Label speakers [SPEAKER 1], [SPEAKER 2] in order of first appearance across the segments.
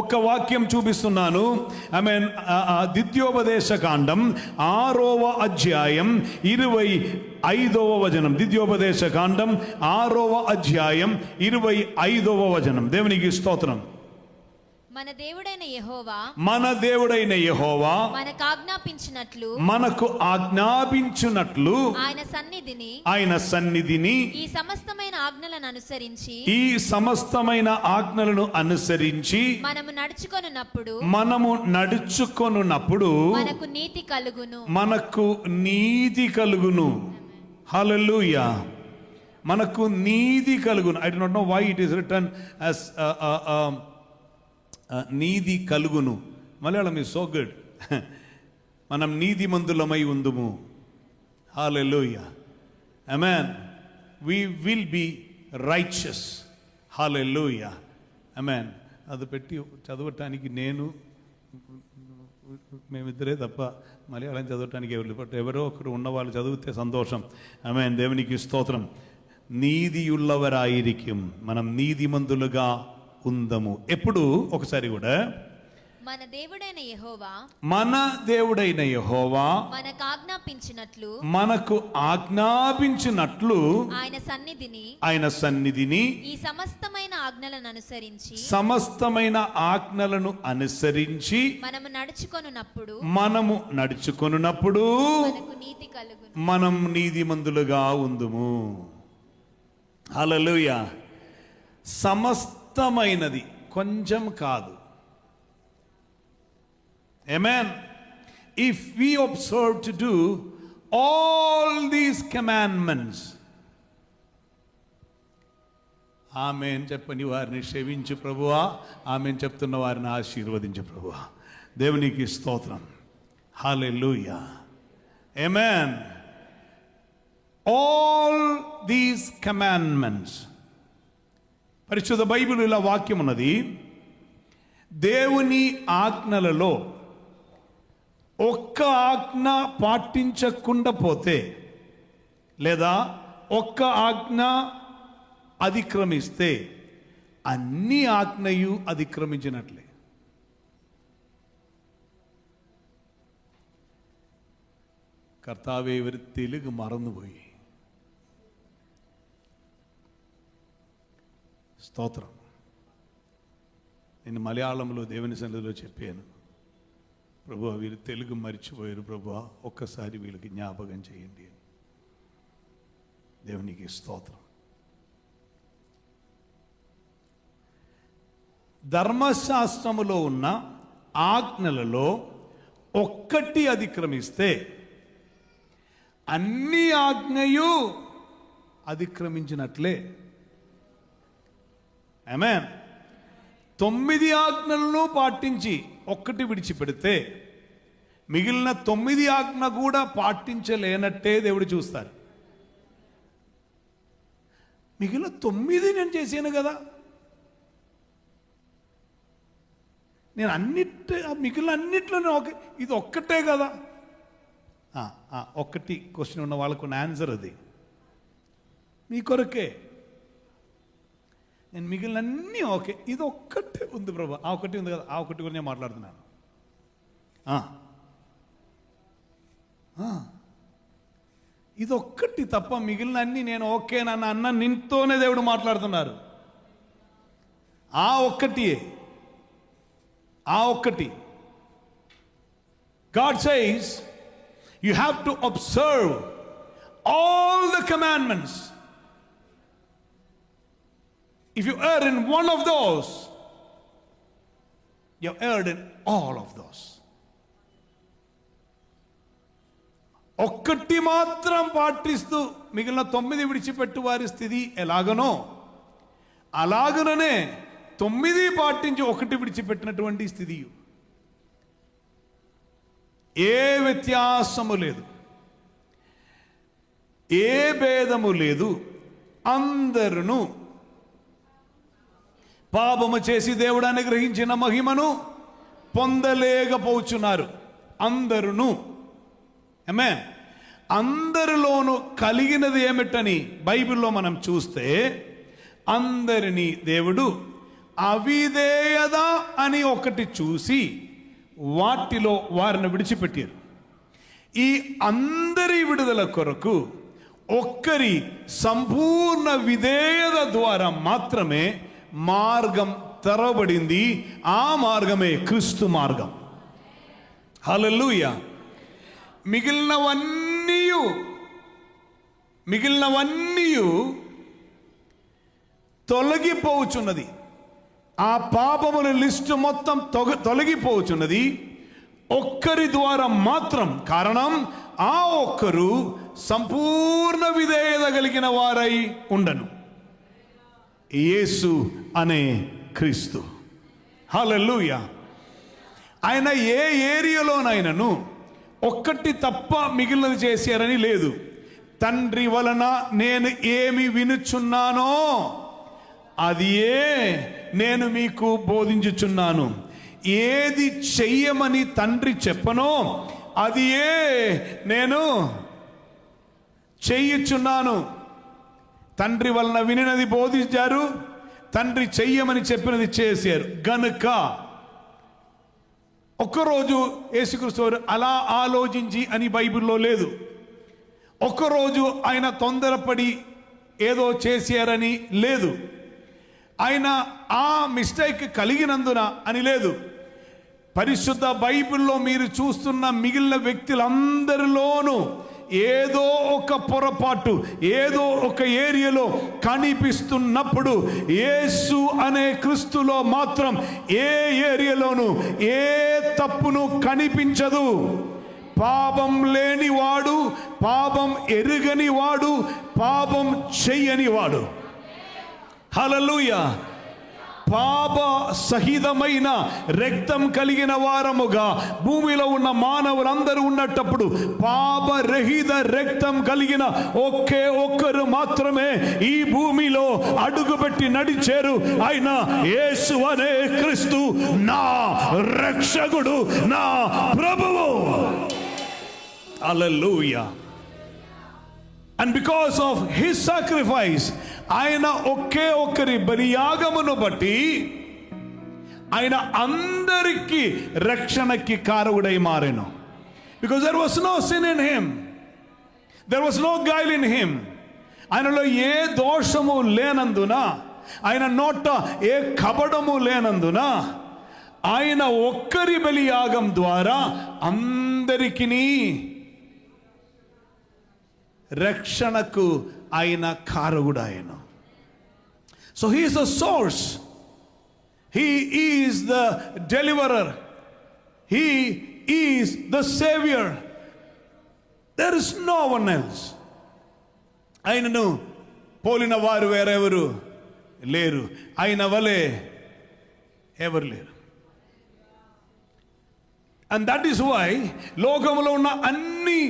[SPEAKER 1] ఒక వాక్యం చూపిస్తున్నాను. ద్వితీయోపదేశ కాండం 6వ అధ్యాయం 25వ వచనం. ద్వితీయోపదేశ కాండం 6వ అధ్యాయం 25వ వచనం. దేవునికి స్తోత్రం.
[SPEAKER 2] మన దేవుడైన
[SPEAKER 1] యెహోవా మనకు ఆజ్ఞాపించినట్లు ఆయన సన్నిధిని
[SPEAKER 2] ఈ సమస్తమైన
[SPEAKER 1] ఆజ్ఞలను అనుసరించి మనము నడుచుకొనున్నప్పుడు మనకు నీతి కలుగును. హల్లెలూయా. మనకు నీతి కలుగును. I do not know why it is written as నీతి కలుగును. Malayalam is so good. మనం నీతిమంతులమై ఉందుము. Hallelujah. Amen. We will be righteous. Hallelujah. Amen. అది పెట్టి చదవటానికి మేమిద్దరే తప్ప మలయాళం చదవటానికి ఎవరో ఒకరు ఉన్నవాళ్ళు చదివితే సంతోషం. ఆమేన్. దేవునికి స్తోత్రం. నీతియుள்ளవరాയിരിക്കും. మనం నీతిమంతులుగా ఉందము. ఎప్పుడు? ఒకసారి కూడా
[SPEAKER 2] మన దేవుడైన
[SPEAKER 1] యెహోవా మనకు ఆజ్ఞాపించినట్లు ఆయన సన్నిధిని
[SPEAKER 2] ఈ సమస్తమైన
[SPEAKER 1] ఆజ్ఞలను అనుసరించి మనము నడుచుకొనున్నప్పుడు మనం నీతిమంతులుగా ఉందుము. హల్లెలూయా. సమస్తమైనది, కొంచెం కాదు. Amen. If we observe to do all these commandments, ఆమేన్ చెప్పని వారిని క్షమించు ప్రభువా, ఆమేన్ చెప్తున్న వారిని ఆశీర్వదించు ప్రభువా. దేవునికి స్తోత్రం. హల్లెలూయా. Amen. All these commandments. పరిశుద్ధ బైబిల్ ఇలా వాక్యం ఉన్నది. దేవుని ఆజ్ఞలలో ఒక్క ఆజ్ఞ పాటించకుండా పోతే, లేదా ఒక్క ఆజ్ఞ అతిక్రమిస్తే అన్ని ఆజ్ఞయు అతిక్రమించినట్లే. കർത്താവേ, ഇവർ തെലുങ്ക് മറന്നുപോയി. స్తోత్రం. నేను మలయాళంలో దేవుని సన్నిధిలో చెప్పాను, ప్రభువా వీరు తెలుగు మర్చిపోయారు ప్రభువా, ఒక్కసారి వీళ్ళకి జ్ఞాపకం చేయండి. దేవునికి స్తోత్రం. ధర్మశాస్త్రములో ఉన్న ఆజ్ఞలలో ఒక్కటి అతిక్రమిస్తే అన్ని ఆజ్ఞయు అతిక్రమించినట్లే. ఆమేన్. 9 ఆజ్ఞలను పాటించి ఒక్కటి విడిచిపెడితే మిగిలిన 9 ఆజ్ఞ కూడా పాటించలేనట్టే దేవుడు చూస్తారు. మిగిలిన 9 నేను చేశాను కదా, నేను మిగిలిన అన్నిట్లో ఇది ఒక్కటే కదా. ఒక్కటి క్వశ్చన్ ఉన్న వాళ్ళకు ఆన్సర్ అది మీ కొరకే. నేను మిగిలిన అన్నీ ఓకే, ఇది ఒక్కటే ఉంది ప్రభా, ఆ ఒకటి ఉంది కదా, ఆ ఒకటి గురించి నేను మాట్లాడుతున్నాను. ఇది ఒక్కటి తప్ప మిగిలిన అన్నీ నేను ఓకే అన్న నింతోనే దేవుడు మాట్లాడుతున్నారు. ఆ ఒక్కటి God says you have to observe all the commandments. If you err in one of those, you have erred in all of those. ఒక్కటి మాత్రం పాటిస్తూ మిగిలిన 9 విడిచిపెట్టు వారి స్థితి ఎలాగనో అలాగనే 9 పాటించి 1 విడిచిపెట్టినటువంటి స్థితి. ఏ వ్యత్యాసము లేదు, ఏ భేదము లేదు. అందరూ పాపము చేసి దేవుడు అనుగ్రహించిన మహిమను పొందలేకపోతున్నారు. అందరూ. ఆమేన్. అందరిలోనూ కలిగినది ఏమిటని బైబిల్లో మనం చూస్తే, అందరినీ దేవుడు అవిధేయత అని ఒకటి చూసి వాటిలో వారిని విడిచిపెట్టారు. ఈ అందరి విడుదల కొరకు ఒక్కరి సంపూర్ణ విధేయత ద్వారా మాత్రమే మార్గం తెరవబడింది. ఆ మార్గమే క్రీస్తు మార్గం. హల్లెలూయా. మిగిలినవన్నీ తొలగిపోవచ్చున్నది. ఆ పాపముల లిస్టు మొత్తం తొలగిపోవచ్చున్నది ఒక్కరి ద్వారా మాత్రం. కారణం, ఆ ఒక్కరు సంపూర్ణ విధేయత కలిగిన వారై ఉండను. యేసు అనే క్రీస్తు. హల్లెలూయా. ఆయన ఏ ఏరియాలోనైనాను ఒక్కటి తప్ప మిగిలినది చేశారని లేదు. తండ్రి వలన నేను ఏమి వినుచున్నానో అదియే నేను మీకు బోధించుచున్నాను. ఏది చెయ్యమని తండ్రి చెప్పనో అదియే నేను చెయ్యుచున్నాను. తండ్రి వలన వినినది బోధించారు, తండ్రి చెయ్యమని చెప్పినది చేశారు. గనుక ఒక్కరోజు యేసుక్రీస్తు అలా ఆలోచించి అని బైబిల్లో లేదు. ఒక్కరోజు ఆయన తొందరపడి ఏదో చేశారని లేదు. ఆయన ఆ మిస్టేక్ కలిగినందున అని లేదు. పరిశుద్ధ బైబిల్లో మీరు చూస్తున్న మిగిలిన వ్యక్తులందరిలోనూ ఏదో ఒక పొరపాటు, ఏదో ఒక ఏరియాలో కనిపిస్తున్నప్పుడు యేసు అనే క్రీస్తులో మాత్రం ఏ ఏరియాలోనూ ఏ తప్పును కనిపించదు. పాపం లేనివాడు, పాపం ఎరుగనివాడు, పాపం చెయ్యనివాడు. హల్లెలూయా. పాప సహితమైన రక్తం కలిగిన వారముగా భూమిలో ఉన్న మానవులందరూ ఉన్నప్పుడు పాపరహిత రక్తం కలిగిన ఒకే ఒక్కరు మాత్రమే ఈ భూమిలో అడుగుపెట్టి నడిచారు. ఆయన యేసు అనే క్రీస్తు, నా రక్షకుడు, నా ప్రభువు. హల్లెలూయా. And because of his sacrifice, ఆయన ఒకే ఒక్కరి బలియాగమును బట్టి ఆయన అందరికీ రక్షణకి కారకుడై మారెను. Because there was no sin in him, there was no guile in him. ఆయనలో ఏ దోషము లేనందున, ఆయన నోట ఏ కపటము లేనందున ఆయన ఒక్కరి బలియాగం ద్వారా అందరికీ రక్షణకు ఆయన కారకుడు. ఆయన so he is the source, he is the deliverer, he is the saviour. There is no one else. ఆయనను పోలిన వారు వేరెవరు లేరు. ఆయన వలె ఎవరు లేరు. అండ్ దట్ ఈస్ వై లోకంలో ఉన్న అన్ని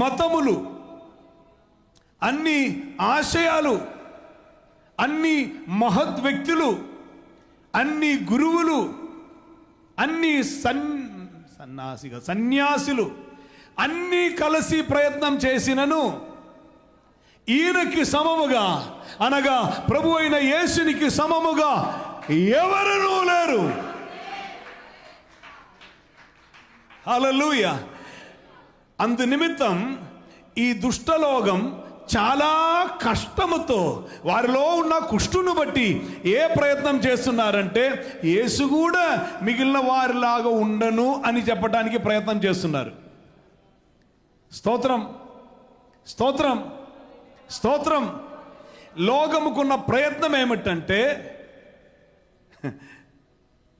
[SPEAKER 1] మతములు, అన్ని ఆశయాలు, అన్ని మహత్ వ్యక్తులు, అన్ని గురువులు, అన్ని సన్యాసులు అన్ని కలిసి ప్రయత్నం చేసినను ఈయనకి సమముగా, అనగా ప్రభు అయిన యేసునికి సమముగా ఎవరునూ లేరు. హల్లెలూయా. అందు నిమిత్తం ఈ దుష్టలోకం చాలా కష్టముతో వారిలో ఉన్న కుష్టును బట్టి ఏ ప్రయత్నం చేస్తున్నారంటే యేసు కూడా మిగిలిన వారిలాగా ఉండను అని చెప్పడానికి ప్రయత్నం చేస్తున్నారు. స్తోత్రం, స్తోత్రం, స్తోత్రం. లోకముకున్న ప్రయత్నం ఏమిటంటే,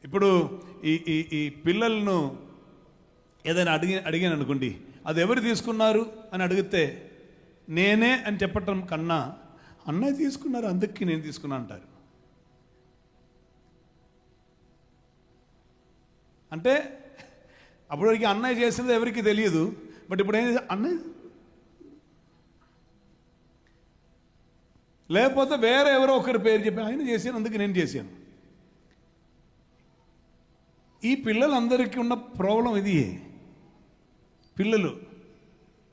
[SPEAKER 1] ఇప్పుడు ఈ పిల్లలను ఏదైనా అడిగాను అనుకోండి, అది ఎవరు తీసుకున్నారు అని అడిగితే నేనే అని చెప్పటం కన్నా అన్నయ్య తీసుకున్నారు అందుకే నేను తీసుకున్నా అంటారు. అంటే అప్పటికి అన్నయ్య చేసినది ఎవరికి తెలియదు. బట్ ఇప్పుడు ఏం అన్నయ్య, లేకపోతే వేరే ఎవరో ఒకరి పేరు చెప్పి ఆయన చేశాను అందుకే నేను చేశాను. ఈ పిల్లలందరికీ ఉన్న ప్రాబ్లం ఇది. పిల్లలు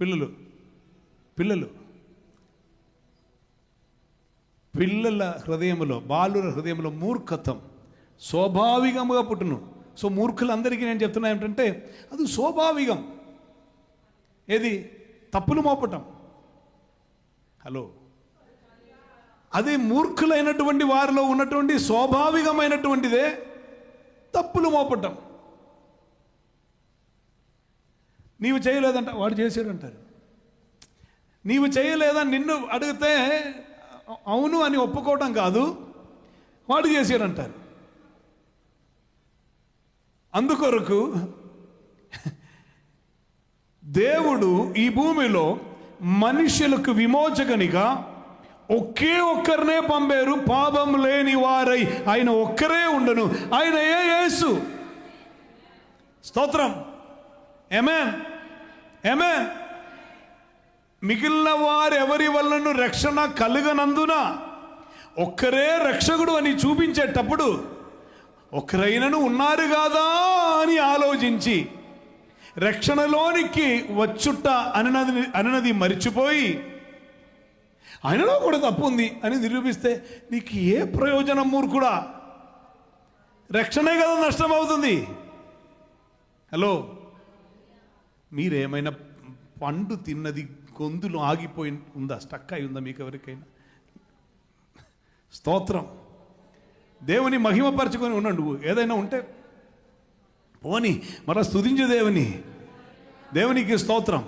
[SPEAKER 1] పిల్లలు పిల్లలు పిల్లల హృదయంలో, బాలుర హృదయంలో మూర్ఖత్వం, స్వాభావికముగా పుట్టును. సో మూర్ఖులందరికీ నేను చెప్తున్నా ఏమిటంటే అది స్వాభావికం. ఏది? తప్పులు మోపటం. హలో, అదే మూర్ఖులైనటువంటి వారిలో ఉన్నటువంటి స్వాభావికమైనటువంటిదే తప్పులు మోపటం. నీవు చేయలేదంట, వాడు చేశాడంటారు. నీవు చేయలేదని నిన్ను అడిగితే అవును అని ఒప్పుకోవటం కాదు, వాడు చేశాడంటారు. అందుకొరకు దేవుడు ఈ భూమిలో మనుషులకు విమోచకునిగా ఒకే ఒక్కరినే పంపారు, పాపం లేని వారై. ఆయన ఒక్కరే ఉండను, ఆయన యేసు. స్తోత్రం. ఆమేన్, ఆమేన్. మిగిలిన వారు ఎవరి వలన రక్షణ కలుగనందున ఒక్కరే రక్షకుడు అని చూపించేటప్పుడు ఒక్కరైనను ఉన్నారు కాదా అని ఆలోచించి రక్షణలోనికి వచ్చుట అన్నది మరిచిపోయి ఆయనలో కూడా తప్పు ఉంది అని నిరూపిస్తే నీకు ఏ ప్రయోజనం మూర్ఖుడా? రక్షణే కదా నష్టం అవుతుంది. హలో, మీరేమైనా పండు తిన్నది గొంతులు ఆగిపోయి ఉందా? స్టక్ అయి ఉందా మీకు ఎవరికైనా? స్తోత్రం. దేవుని మహిమపరచుకొని ఉన్నాడు. నువ్వు ఏదైనా ఉంటే పోని మరలా స్తుతించే దేవునికి స్తోత్రం.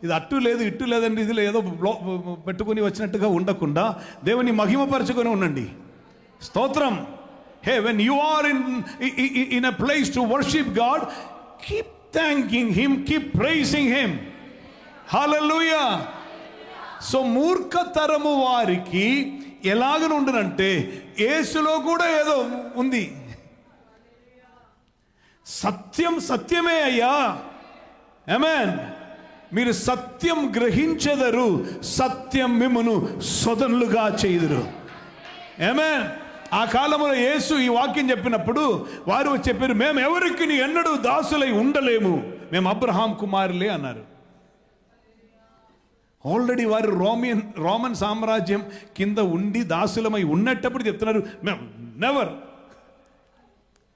[SPEAKER 1] ఇది అట్టు లేదు ఇట్టు లేదండి, ఇది ఏదో పెట్టుకొని వచ్చినట్టుగా ఉండకుండా దేవుని మహిమపరచుకొని ఉండండి. స్తోత్రం. Hey, when you are in a place to worship God, keep thanking him, keep praising him. Hallelujah. So మూర్ఖతరము వారికి ఎలాగనుండునంటే యేసులో కూడా ఏదో ఉంది. సత్యం సత్యమే అయ్యా. ఆమేన్. మీరు సత్యం గ్రహించెదరు, సత్యం మిమ్మును స్వతంత్రులుగా చేయుదురు. ఆమేన్. ఆ కాలంలో యేసు ఈ వాక్యం చెప్పినప్పుడు వారు చెప్పారు, మేము ఎవరికి ఎన్నడూ దాసులై ఉండలేము, మేము అబ్రహాం కుమారులే అన్నారు. ఆల్రెడీ వారు రోమన్ సామ్రాజ్యం కింద ఉండి దాసులమై ఉన్నప్పుడు చెప్తున్నారు మేము నెవర్.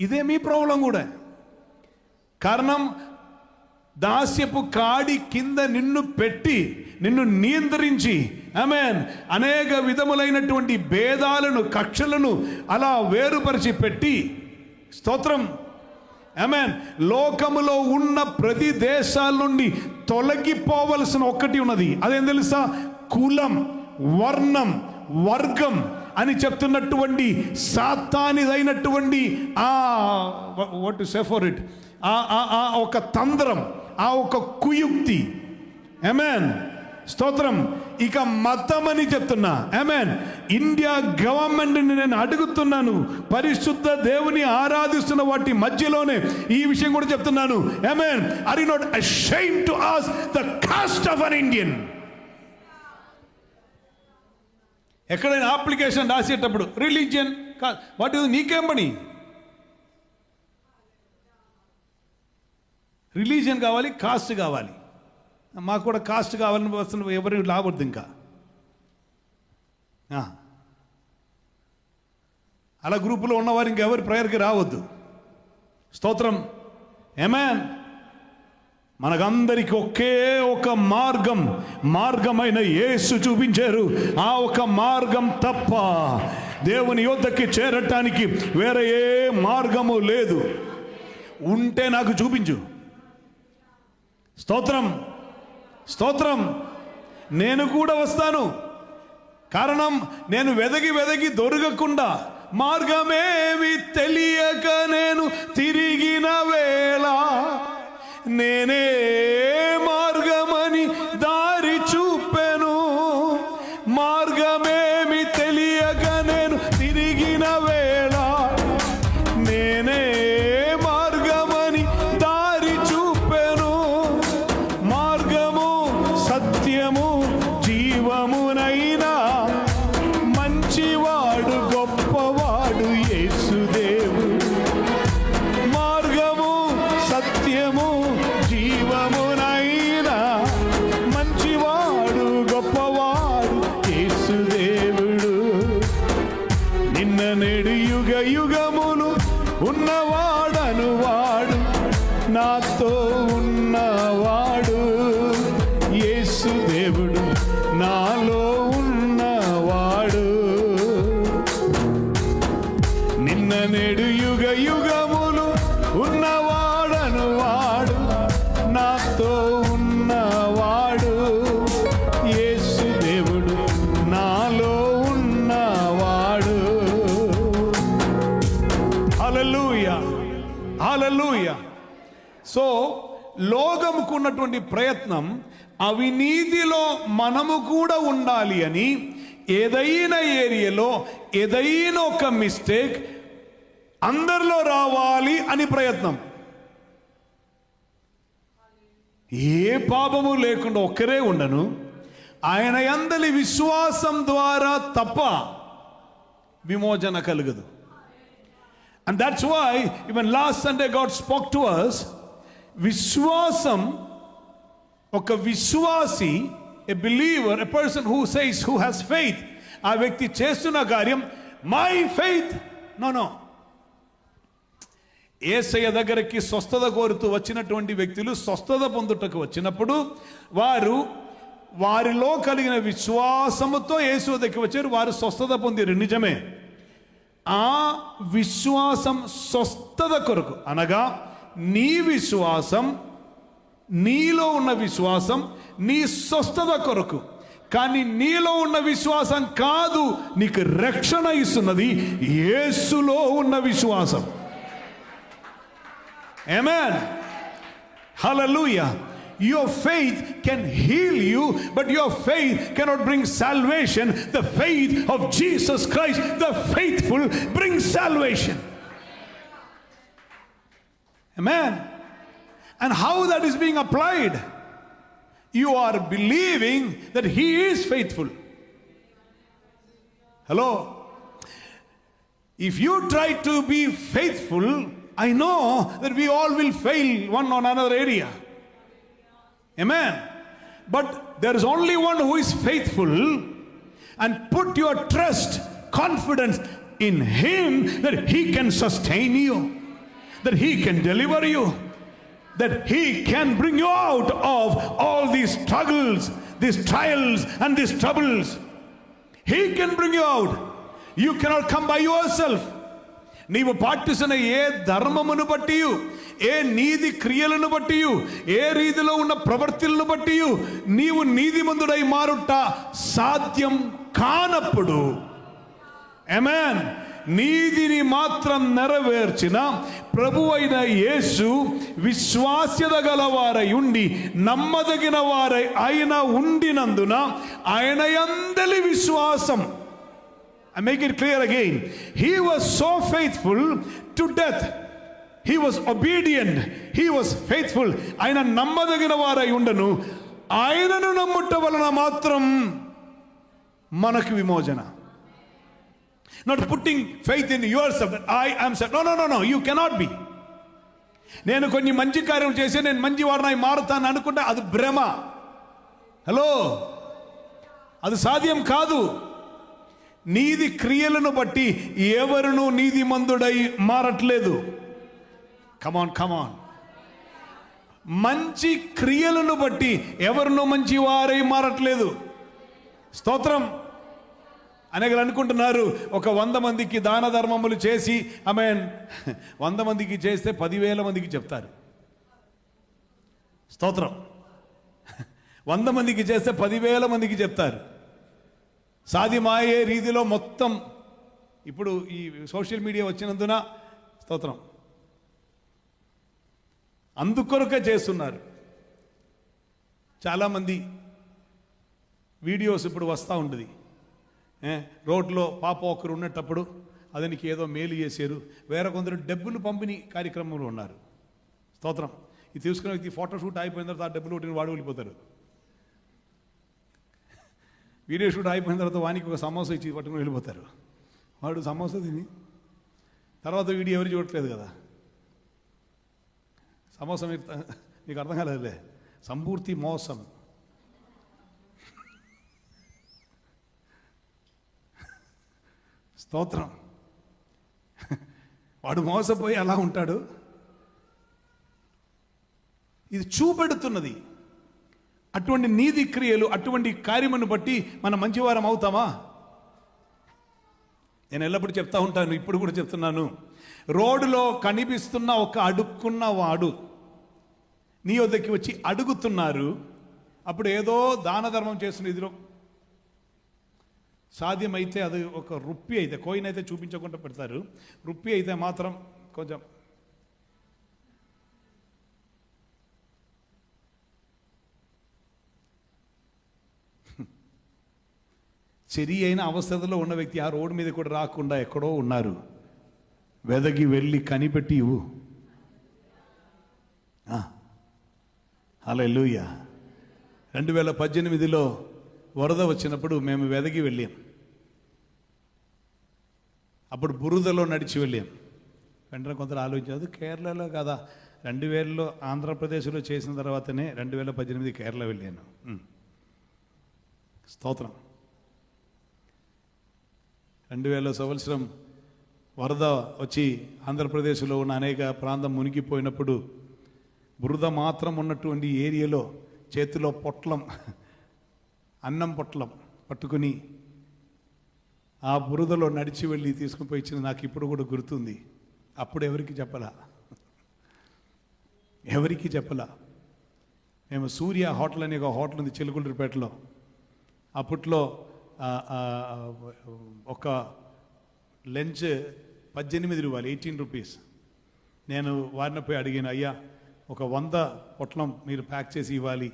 [SPEAKER 1] ఇదే మీ ప్రాబ్లం కూడా. కారణం, దాస్యపు కాడి కింద నిన్ను పెట్టి నిన్ను నియంత్రించి, ఆమేన్, అనేక విధములైనటువంటి భేదాలను కక్షలను అలా వేరుపరిచి పెట్టి, స్తోత్రం, ఆమేన్, లోకములో ఉన్న ప్రతి దేశాల నుండి తొలగిపోవలసిన ఒక్కటి ఉన్నది. అదేం తెలుసా? కులం, వర్ణం, వర్గం అని చెప్తున్నటువంటి సాతానిదైనటువంటి what to say for it, ఆ ఒక తంత్రం, ఆ ఒక కుయుక్తి. ఆమేన్, స్తోత్రం. ఇక మతం అని చెప్తున్నా. ఆమేన్. ఇండియా గవర్నమెంట్ని నేను అడుగుతున్నాను, పరిశుద్ధ దేవుని ఆరాధిస్తున్న వాటి మధ్యలోనే ఈ విషయం కూడా చెప్తున్నాను. Amen. Are you not ashamed to ask the caste of an Indian? ఎక్కడైనా అప్లికేషన్ రాసేటప్పుడు రిలీజియన్ వాట్ ఇస్, నీకేం పని? రిలీజియన్ కావాలి, కాస్ట్ కావాలి. మాకు కూడా కాస్ట్ కావాలని వస్తున్న ఎవరు లావద్దు. ఇంకా అలా గ్రూపులో ఉన్నవారు ఇంకెవరి ప్రేయర్కి రావద్దు. స్తోత్రం. ఆమేన్. మనకందరికి ఒకే ఒక మార్గమైన యేసు చూపించారు. ఆ ఒక మార్గం తప్ప దేవుని యొద్దకి చేరటానికి వేరే ఏ మార్గము లేదు. ఉంటే నాకు చూపించు. స్తోత్రం, స్తోత్రం. నేను కూడా వస్తాను. కారణం, నేను వెదగి దొరకకుండా మార్గమేమి తెలియక నేను తిరిగిన వేళ నేనే మార్గమని దారి చూపెను. మార్గమేమి తెలియక నేను తిరిగిన వేళ నేనే మార్గమని దారి చూపెను. మార్గము సత్యము జీవమునైనా మంచివాడు గొప్పవాడు యేసుదేవుడు. మార్గము సత్యము జీవమునైనా మంచివాడు గొప్పవాడు యేసుదేవుడు. నిన్న నేడు యుగములు నాతో ఉన్నవాడు, యేసు దేవుడు నాలో ఉన్నవాడు. నిన్న నేడు యుగ యుగములు ఉన్నవాడను వాడు, నాతో ఉన్నవాడు, యేసు దేవుడు నాలో ఉన్నవాడు. హల్లెలూయా, హల్లెలూయా. సో లోకముకు ఉన్నటువంటి ప్రయత్నం అవినీతిలో మనము కూడా ఉండాలి అని, ఏదైనా ఏరియాలో ఏదైనా ఒక మిస్టేక్ అందరిలో రావాలి అని ప్రయత్నం. ఏ పాపము లేకుండా ఒక్కరే ఉండను, ఆయన యందలి విశ్వాసం ద్వారా తప్ప విమోచన కలుగదు. And that's why even last Sunday God spoke to us. విశ్వాసం, ఒక విశ్వాసి, a believer, a person who says, who has faith, ఆ వ్యక్తి చేస్తున్న కార్యం my faith. No. యేసయ్య దగ్గరికి స్వస్థత కోరుతూ వచ్చినటువంటి వ్యక్తులు స్వస్థత పొందుటకు వచ్చినప్పుడు వారిలో కలిగిన విశ్వాసముతో యేసు దగ్గరికి వచ్చారు. వారు స్వస్థత పొందారు, నిజమే. ఆ విశ్వాసం స్వస్థత కొరకు, అనగా నీ విశ్వాసం, నీలో ఉన్న విశ్వాసం నీ స్వస్థత కొరకు. కానీ నీలో ఉన్న విశ్వాసం కాదు నీకు రక్షణ ఇస్తున్నది, యేసులో ఉన్న విశ్వాసం. Amen. Hallelujah. Your faith can heal you, but your faith cannot bring salvation. The faith of Jesus Christ, the faithful, brings salvation. Amen. And how that is being applied? You are believing that He is faithful. Hello? If you try to be faithful, I know that we all will fail one or another area. Amen. But there is only one who is faithful, and put your trust, confidence in Him that He can sustain you, that He can deliver you, that He can bring you out of all these struggles, these trials and these troubles. He can bring you out. You cannot come by yourself. నీవు పాటిస్తున్న ఏ ధర్మమును బట్టి, ఏ నీతి క్రియలను బట్టి, ఏ రీతిలో ఉన్న ప్రవర్తనలను బట్టి నీవు నీతిమంతుడై మారుట సాధ్యం కానప్పుడు, ఆమేన్, నీతిని మాత్రం నెరవేర్చిన ప్రభువైన యేసు విశ్వాస్యత గలవారై ఉండి నమ్మదగిన వారై ఆయన ఉండినందున ఆయన యందలి విశ్వాసం, I make it clear again, He was so faithful to death. He was obedient. He was faithful. ఆయన నమ్మదగిన వారై ఉండను. ఆయనను నమ్ముట వలన మాత్రం మనకు విమోచన. Not putting faith in yourself that I am saved. No. You cannot be. నేను కొన్ని మంచి కార్యం చేసి నేను మంచి వాడినై మారుతాను అనుకుంటే అది భ్రమ. హలో, అది సాధ్యం కాదు. నీతి క్రియలను బట్టి ఎవరును నీతిమంతుడై మారట్లేదు. కమాన్. మంచి క్రియలను బట్టి ఎవరును మంచి వారై మారట్లేదు. స్తోత్రం. అనేకలు అనుకుంటున్నారు, ఒక 100 మందికి దాన ధర్మములు చేసి, ఆమేన్, 100 మందికి చేస్తే 10,000 మందికి చెప్తారు. స్తోత్రం. 100 మందికి చేస్తే 10,000 మందికి చెప్తారు. సాధ్యమయ్యే రీతిలో మొత్తం ఇప్పుడు ఈ సోషల్ మీడియా వచ్చినందున స్తోత్రం అందుకొరకే చేస్తున్నారు. చాలామంది వీడియోస్ ఇప్పుడు వస్తూ ఉంటుంది. రోడ్లో పాప ఒకరు ఉన్నప్పుడు అతనికి ఏదో మేలు చేశారు, వేరే కొందరు డబ్బులు పంపిణీ కార్యక్రమంలో ఉన్నారు. స్తోత్రం. ఇది తీసుకునే వ్యక్తి ఫోటోషూట్ అయిపోయిన తర్వాత ఆ డబ్బులు ఒకటి వాడు వెళ్ళిపోతారు. వీడియో షూట్ అయిపోయిన తర్వాత వానికి ఒక సమోసా ఇచ్చి పట్టుకుని వెళ్ళిపోతారు. వాడు సమోసా తిని తర్వాత వీడియో ఎవరు చూడట్లేదు కదా. సమోసా మీకు అర్థం కాలేదులే, సంపూర్తి మోసం. స్తోత్రం. వాడు మోసపోయి అలా ఉంటాడు. ఇది చూపెడుతున్నది. అటువంటి నీతి క్రియలు, అటువంటి కార్యమును బట్టి మనం మంచివారం అవుతామా? నేను ఎల్లప్పుడూ చెప్తా ఉంటాను, ఇప్పుడు కూడా చెప్తున్నాను. రోడ్డులో కనిపిస్తున్న ఒక అడుక్కున్న వాడు నీ వద్దకి వచ్చి అడుగుతున్నారు, అప్పుడు ఏదో దాన ధర్మం చేస్తున్న ఇదిలో సాధ్యమైతే అది ఒక రూపీ అయితే, కోయిన్ అయితే చూపించకుండా పెడతారు, రూపీ అయితే మాత్రం కొంచెం సరి అయిన అవస్థలో ఉన్న వ్యక్తి ఆ రోడ్డు మీద కూడా రాకుండా ఎక్కడో ఉన్నారు, వెదకి వెళ్ళి కనిపెట్టి ఇవ్వు. హల్లెలూయా. 2018లో వరద వచ్చినప్పుడు మేము వెదకి వెళ్ళాం. అప్పుడు బురదలో నడిచి వెళ్ళాం. వెంటనే కొందరు ఆలోచించారు, కేరళలో కదా, 2000లో ఆంధ్రప్రదేశ్లో చేసిన తర్వాతనే 2018 కేరళ వెళ్ళాను. స్తోత్రం. 2000 సంవత్సరం వరద వచ్చి ఆంధ్రప్రదేశ్లో ఉన్న అనేక ప్రాంతం మునిగిపోయినప్పుడు బురద మాత్రం ఉన్నటువంటి ఏరియాలో చేతిలో పొట్లం, అన్నం పొట్లం పట్టుకుని ఆ బురదలో నడిచి వెళ్ళి తీసుకుని పోయి ఇచ్చింది నాకు ఇప్పుడు కూడా గుర్తుంది. అప్పుడు ఎవరికి చెప్పలా. మేము సూర్య హోటల్ అనే ఒక హోటల్ ఉంది చిలుకూరుపేటలో. అప్పట్లో ఒక లంచ్ 18 రూపాయలు, 18 రూపీస్. నేను వారిని పోయి అడిగాను, అయ్యా ఒక 100 పొట్లం మీరు ప్యాక్ చేసి ఇవ్వాలి,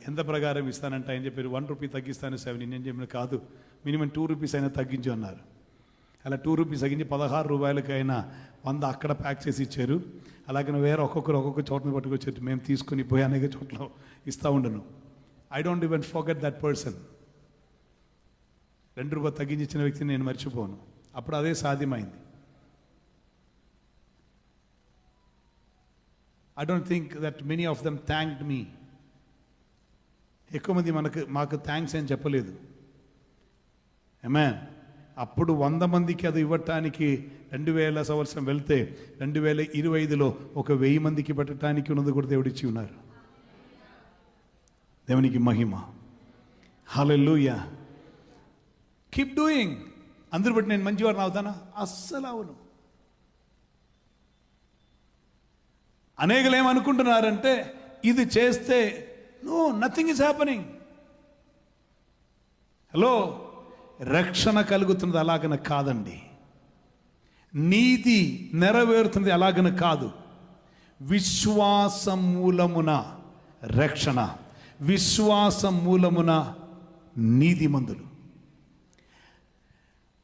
[SPEAKER 1] ఎంత ప్రకారం ఇస్తానంటే ఆయన చెప్పారు 1 రూపీ తగ్గిస్తాను 7. నేను చెప్పిన కాదు, మినిమం 2 రూపీస్ అయినా తగ్గించు అన్నారు. అలా 2 రూపీస్ తగ్గించి 16 రూపాయలకైనా 100 అక్కడ ప్యాక్ చేసి ఇచ్చారు. అలాగే వేరే ఒక్కొక్క చోటని పట్టుకొచ్చారు, మేము తీసుకుని పోయి అనేక చోట్ల ఇస్తూ ఉండను. I don't even forget that person. 2 రూపాయలు తగ్గించి ఇచ్చిన వ్యక్తిని నేను మర్చిపోను. అప్పుడు అదే సాధ్యమైంది. I don't think that many of them thanked me. ఎక్కువ మంది మాకు థ్యాంక్స్ అని చెప్పలేదు. ఆమేన్. అప్పుడు 100 మందికి అది ఇవ్వటానికి 2000 సంవత్సరం వెళ్తే 2025లో ఒక 1000 మందికి పెట్టడానికి ఉన్నది కూడా దేవుడిచ్చి ఉన్నారు. దేవునికి మహిమ. హల్లెలూయా. Keep doing. అందరూ బట్టి నేను మంచివారిని అవుతానా? అస్సలు అవును. అనేకలు ఏమనుకుంటున్నారంటే ఇది చేస్తే no, nothing is happening. Hello, రక్షణ కలుగుతున్నది అలాగన కాదండి. నీతి నెరవేరుతున్నది అలాగన కాదు. విశ్వాసం మూలమున రక్షణ, విశ్వాసం మూలమున నీతిమంతులు.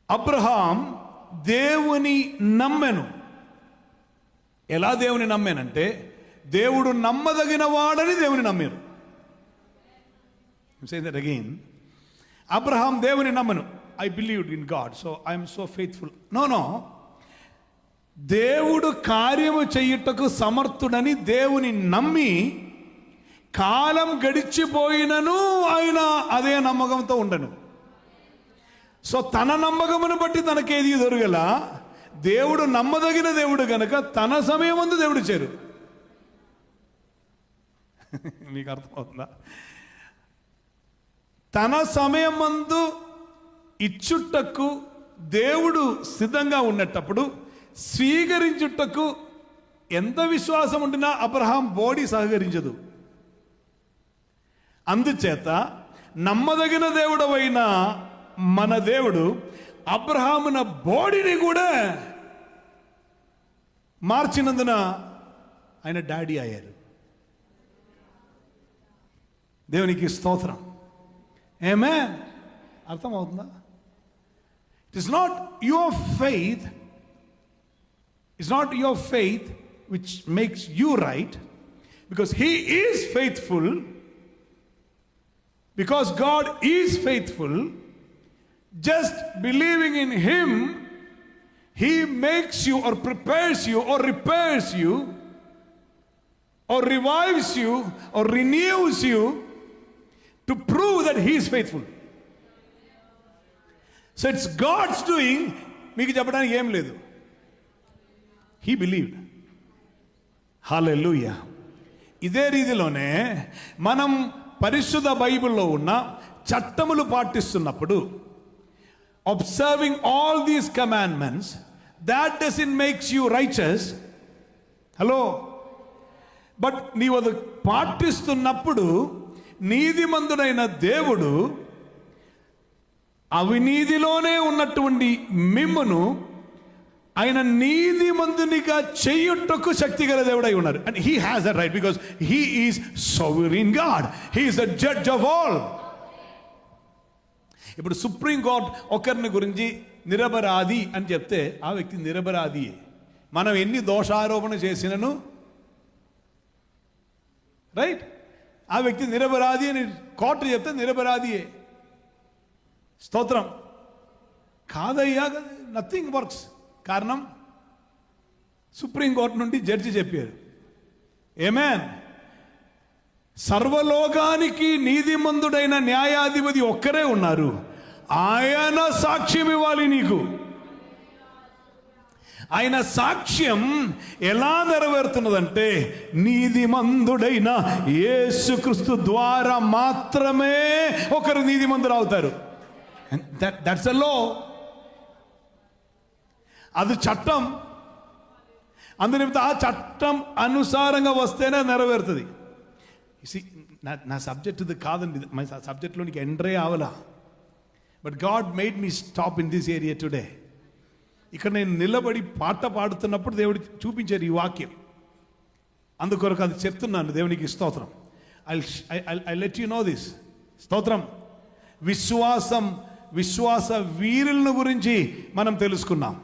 [SPEAKER 1] అబ్రహాం దేవుని నమ్మెను. ఎలా దేవుని నమ్మానంటే దేవుడు నమ్మదగిన వాడని దేవుని నమ్మాను. Say that again. అబ్రహాం దేవుని నమ్మను. I believed in God, so I'm so faithful. No, దేవుడు కార్యము చెయ్యుటకు సమర్థుడని దేవుని నమ్మి కాలం గడిచిపోయినను ఆయన అదే నమ్మకంతో ఉండను. సో తన నమ్మకమును బట్టి తనకేది దొరకల. దేవుడు నమ్మదగిన దేవుడు కనుక తన సమయం ముందు దేవుడు చేరు. మీకు అర్థమవుతుందా? తన సమయం మందు ఇచ్చుటకు దేవుడు సిద్ధంగా ఉన్నప్పుడు స్వీకరించుటకు ఎంత విశ్వాసం ఉండినా అబ్రహాం బాడీ సహకరించదు. అందుచేత నమ్మదగిన దేవుడవైన మన దేవుడు అబ్రహామున బాడీని కూడా మార్చినందున ఆయన డాడీ అయ్యారు. దేవునికి స్తోత్రం. ఆమేన్. అర్థమవుతుందా? It is not your faith, it's not your faith which makes you right, because he is faithful. Because God is faithful, just believing in Him, He makes you or prepares you or repairs you or revives you or renews you to prove that He is faithful. So it's God's doing. మీకు చెప్పడానికి ఏం లేదు. He believed. Hallelujah. ఇదే రీతిలోనే మనం పరిశుద్ధ బైబిల్లో ఉన్న చట్టములు పాటిస్తున్నప్పుడు, observing all these commandments, that doesn't makes you righteous. Hello, but నీవు అది పాటిస్తున్నప్పుడు నీతిమంతుడైన దేవుడు అవినీతిలోనే ఉన్నటువంటి మిమ్మును ఆయన నీతిమంతునిగా చేయుటకు శక్తి గల దేవుడై ఉన్నారు. And he has that right because he is sovereign God. He is the judge of all. ఇప్పుడు సుప్రీం కోర్ట్ ఒకరిని గురించి నిరపరాధి అని చెప్తే ఆ వ్యక్తి నిరపరాధి. మనం ఎన్ని దోషారోపణ చేసినను రైట్, ఆ వ్యక్తి నిరపరాధి అని కోర్టు చెప్తే నిరపరాధియే. స్తోత్రం. కాదయ్యా, నథింగ్ వర్క్స్. కారణం సుప్రీంకోర్టు నుండి జడ్జి చెప్పారు. ఆమేన్. సర్వలోకానికి నీతిమంతుడైన న్యాయాధిపతి ఒక్కరే ఉన్నారు. ఆయన సాక్ష్యం ఇవ్వాలి నీకు. ఆయన సాక్ష్యం ఎలా నెరవేరుతున్నదంటే నీతిమంతుడైన యేసుక్రీస్తు ద్వారా మాత్రమే ఒకరు నీతిమంతుడు అవుతారు. దట్స్ ఎ లా. అది చట్టం. అందునిమిత్తం ఆ చట్టం అనుసారంగా వస్తేనే నెరవేరుతుంది. నా సబ్జెక్ట్ ఇది కాదండి, మన సబ్జెక్ట్లోనికి ఎంట్రే అవలా. But God made me stop in this area today. ఇక్కడ నేను నిలబడి పాట పాడుతున్నప్పుడు దేవుడు చూపించారు ఈ వాక్యం. అందుకొరకు అది చెప్తున్నాను. దేవునికి స్తోత్రం. I let you know this. స్తోత్రం. విశ్వాస వీరులను గురించి మనం తెలుసుకున్నాం.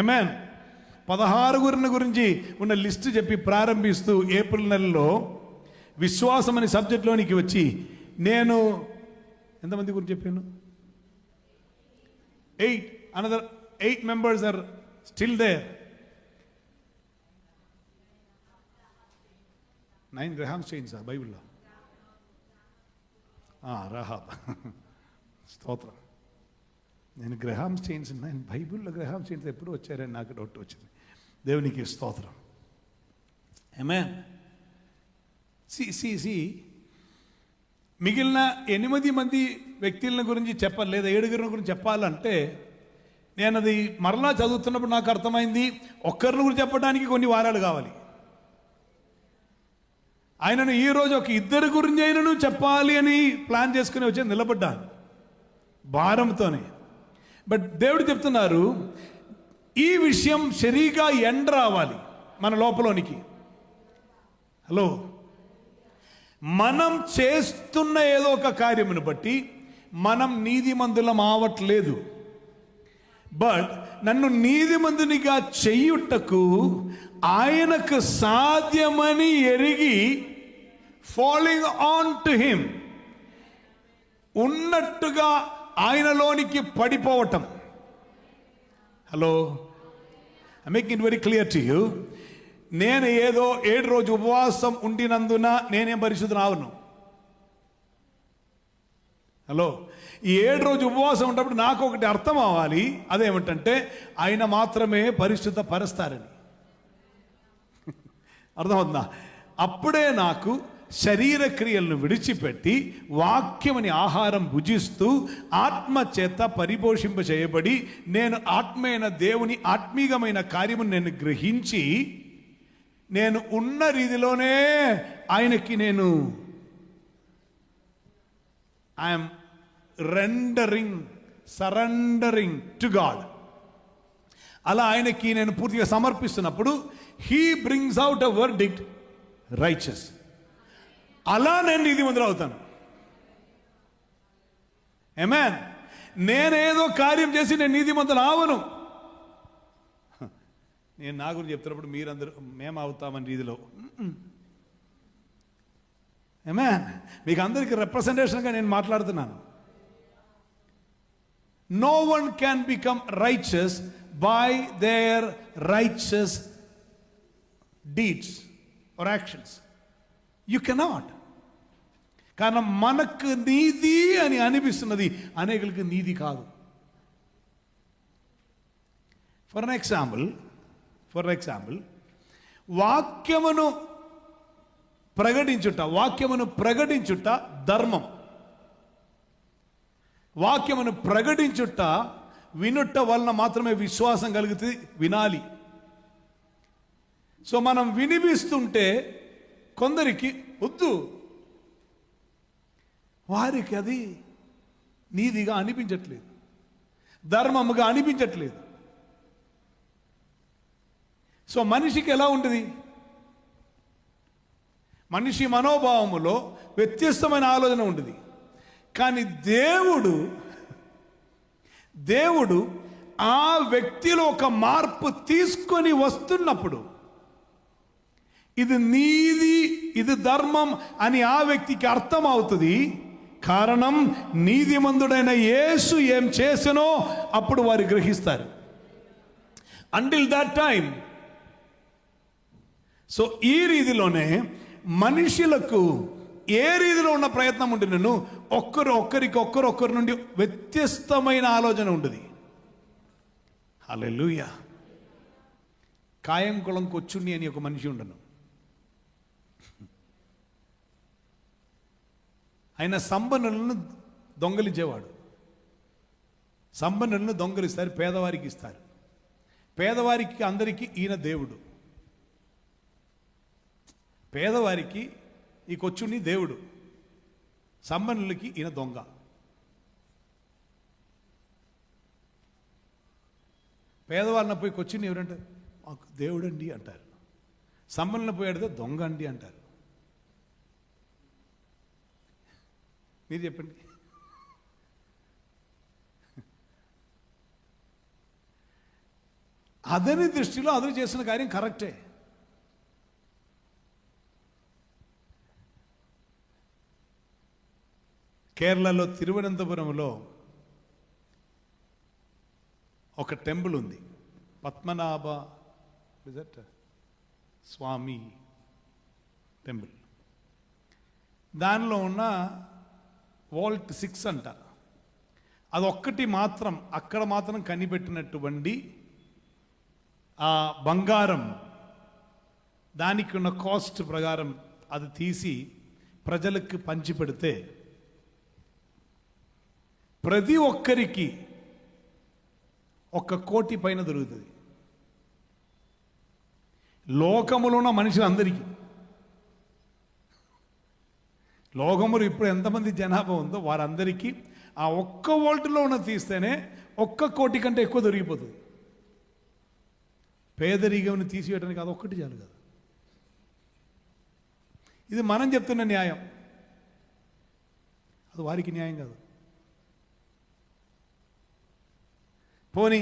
[SPEAKER 1] ఆమేన్. 16 గురించి ఉన్న లిస్ట్ చెప్పి ప్రారంభిస్తూ ఏప్రిల్ నెలలో విశ్వాసం అనే సబ్జెక్ట్లోనికి వచ్చి నేను ఎంతమంది గురించి చెప్పాను? 8. Another 8 members are still there. 9 గ్రహాం chains బైబిల్లో. రహాబ్. స్తోత్రం. నేను గ్రహాం చైన్స్ ఉన్నాను బైబిల్లో. గ్రహాం చైన్స్ ఎప్పుడు వచ్చారని నాకు డౌట్ వచ్చింది. దేవునికి స్తోత్రం. ఆమేన్. సి మిగిలిన 8 మంది వ్యక్తుల గురించి చెప్పాలి, లేదా 7 గురించి చెప్పాలంటే నేను అది మరలా చదువుతున్నప్పుడు నాకు అర్థమైంది, ఒక్కరిని గురించి చెప్పడానికి కొన్ని వారాలు కావాలి. ఆయనను ఈరోజు ఒక 2 గురించి ఆయనను చెప్పాలి అని ప్లాన్ చేసుకుని వచ్చి నిలబడ్డాను భారంతోనే. బట్ దేవుడు చెప్తున్నారు, ఈ విషయం సరిగా ఎండ రావాలి మన లోపలోనికి. హలో, మనం చేస్తున్న ఏదో ఒక కార్యమును బట్టి మనం నీతిమంతులం అవట్లేదు. బట్ నన్ను నీతిమంతునిగా చెయ్యుటకు ఆయనకు సాధ్యమని ఎరిగి ఫాలోయింగ్ ఆన్ టు హిమ్, ఉన్నట్టుగా ఆయనలోనికి పడిపోవటం. Hello, I make it very clear to you. నేను ఏదో 7 రోజు ఉపవాసం ఉండినందున నేనేం పరిశుద్ధుని అవను. హలో, ఈ 7 రోజు ఉపవాసం ఉన్నప్పుడు నాకు ఒకటి అర్థం అవ్వాలి. అదేమిటంటే ఆయన మాత్రమే పరిశుద్ధ పరుస్తారని. అర్థమవుతుందా? అప్పుడే నాకు శరీర క్రియలను విడిచిపెట్టి వాక్యమని ఆహారం భుజిస్తూ ఆత్మ చేత పరిపోషింప చేయబడి నేను ఆత్మైన దేవుని ఆత్మీయమైన కార్యమును నేను గ్రహించి నేను ఉన్న రీతిలోనే ఆయనకి నేను ఐఎమ్ సరెండరింగ్ టు గాడ్. అలా ఆయనకి నేను పూర్తిగా సమర్పిస్తున్నప్పుడు he brings out a verdict righteous. అలా నేను నీతిమంతుడు అవుతాను. ఆమేన్. నేనేదో కార్యం చేసి నేను నీతిమంతుడు అవను. నేను నా గురించి చెప్తున్నప్పుడు మీరందరూ మేము అవుతామని రీతిలో. ఆమేన్. మీకు అందరికీ రిప్రజెంటేషన్గా నేను మాట్లాడుతున్నాను. No one can become righteous by their righteous deeds or actions. You cannot. కారణం మనకు నీతి అని అనిపిస్తున్నది అనేకులకు నీతి కాదు. ఫర్ ఎగ్జాంపుల్ వాక్యమును ప్రకటించుట, వాక్యమును ప్రకటించుట ధర్మం. వాక్యమును ప్రకటించుట వినుట వలన మాత్రమే విశ్వాసం కలుగుతుంది. వినాలి. సో మనం వినిపిస్తుంటే కొందరికి వద్దు, వారికి అది నీతిగా అనిపించట్లేదు, ధర్మముగా అనిపించట్లేదు. సో మనిషికి ఎలా ఉంటుంది? మనిషి మనోభావములో వ్యత్యస్తమైన ఆలోచన ఉంటుంది. కానీ దేవుడు ఆ వ్యక్తిలో ఒక మార్పు తీసుకొని వస్తున్నప్పుడు ఇది నీతి, ఇది ధర్మం అని ఆ వ్యక్తికి అర్థం అవుతుంది. కారణం నీతిమంతుడైన యేసు ఏం చేసనో అప్పుడు వారు గ్రహిస్తారు. Until that time. సో ఈ రీతిలోనే మనుషులకు ఏ రీతిలో ఉన్న ప్రయత్నం ఉంటుందో ఒక్కరి నుండి వ్యత్యస్తమైన ఆలోచన ఉంటుంది. హల్లెలూయా. కాయంకుళం కొచ్చుని అని ఒక మనిషి ఉండను. ఆయన సంపన్నులను దొంగలించేవాడు. సంపన్నులను దొంగలిస్తారు, పేదవారికి ఇస్తారు. పేదవారికి అందరికీ ఈయన దేవుడు. పేదవారికి ఈ కొచ్చుని దేవుడు, సంపన్నులకి ఈయన దొంగ. పేదవాళ్ళని పోయి కొచ్చుని ఎవరంటారు? మాకు దేవుడండి అంటారు. సంపన్నులను పోయి అడిగితే దొంగ అండి అంటారు. మీరు చెప్పండి. అతని దృష్టిలో అతను చేసిన కార్యం కరెక్టే. కేరళలో తిరువనంతపురంలో ఒక టెంపుల్ ఉంది, పద్మనాభ స్వామి టెంపుల్. దానిలో ఉన్న వాల్ట్ 6 అంట, అదొక్కటి మాత్రం అక్కడ మాత్రం కనిపెట్టినటువంటి ఆ బంగారం, దానికి ఉన్న కాస్ట్ ప్రకారం అది తీసి ప్రజలకు పంచిపెడితే ప్రతి ఒక్కరికి 1 కోటి పైన దొరుకుతుంది. లోకములో ఉన్న మనుషులందరికీ. లోకములు ఇప్పుడు ఎంతమంది జనాభా ఉందో వారందరికీ ఆ 1 వోల్ట్లో ఉన్న తీస్తేనే 1 కోటి కంటే ఎక్కువ దొరికిపోతుంది. పేదరికం తీసివేయడానికి అదొక్కటి చాలు కదా. ఇది మనం చెప్తున్న న్యాయం, అది వారికి న్యాయం కాదు. పోనీ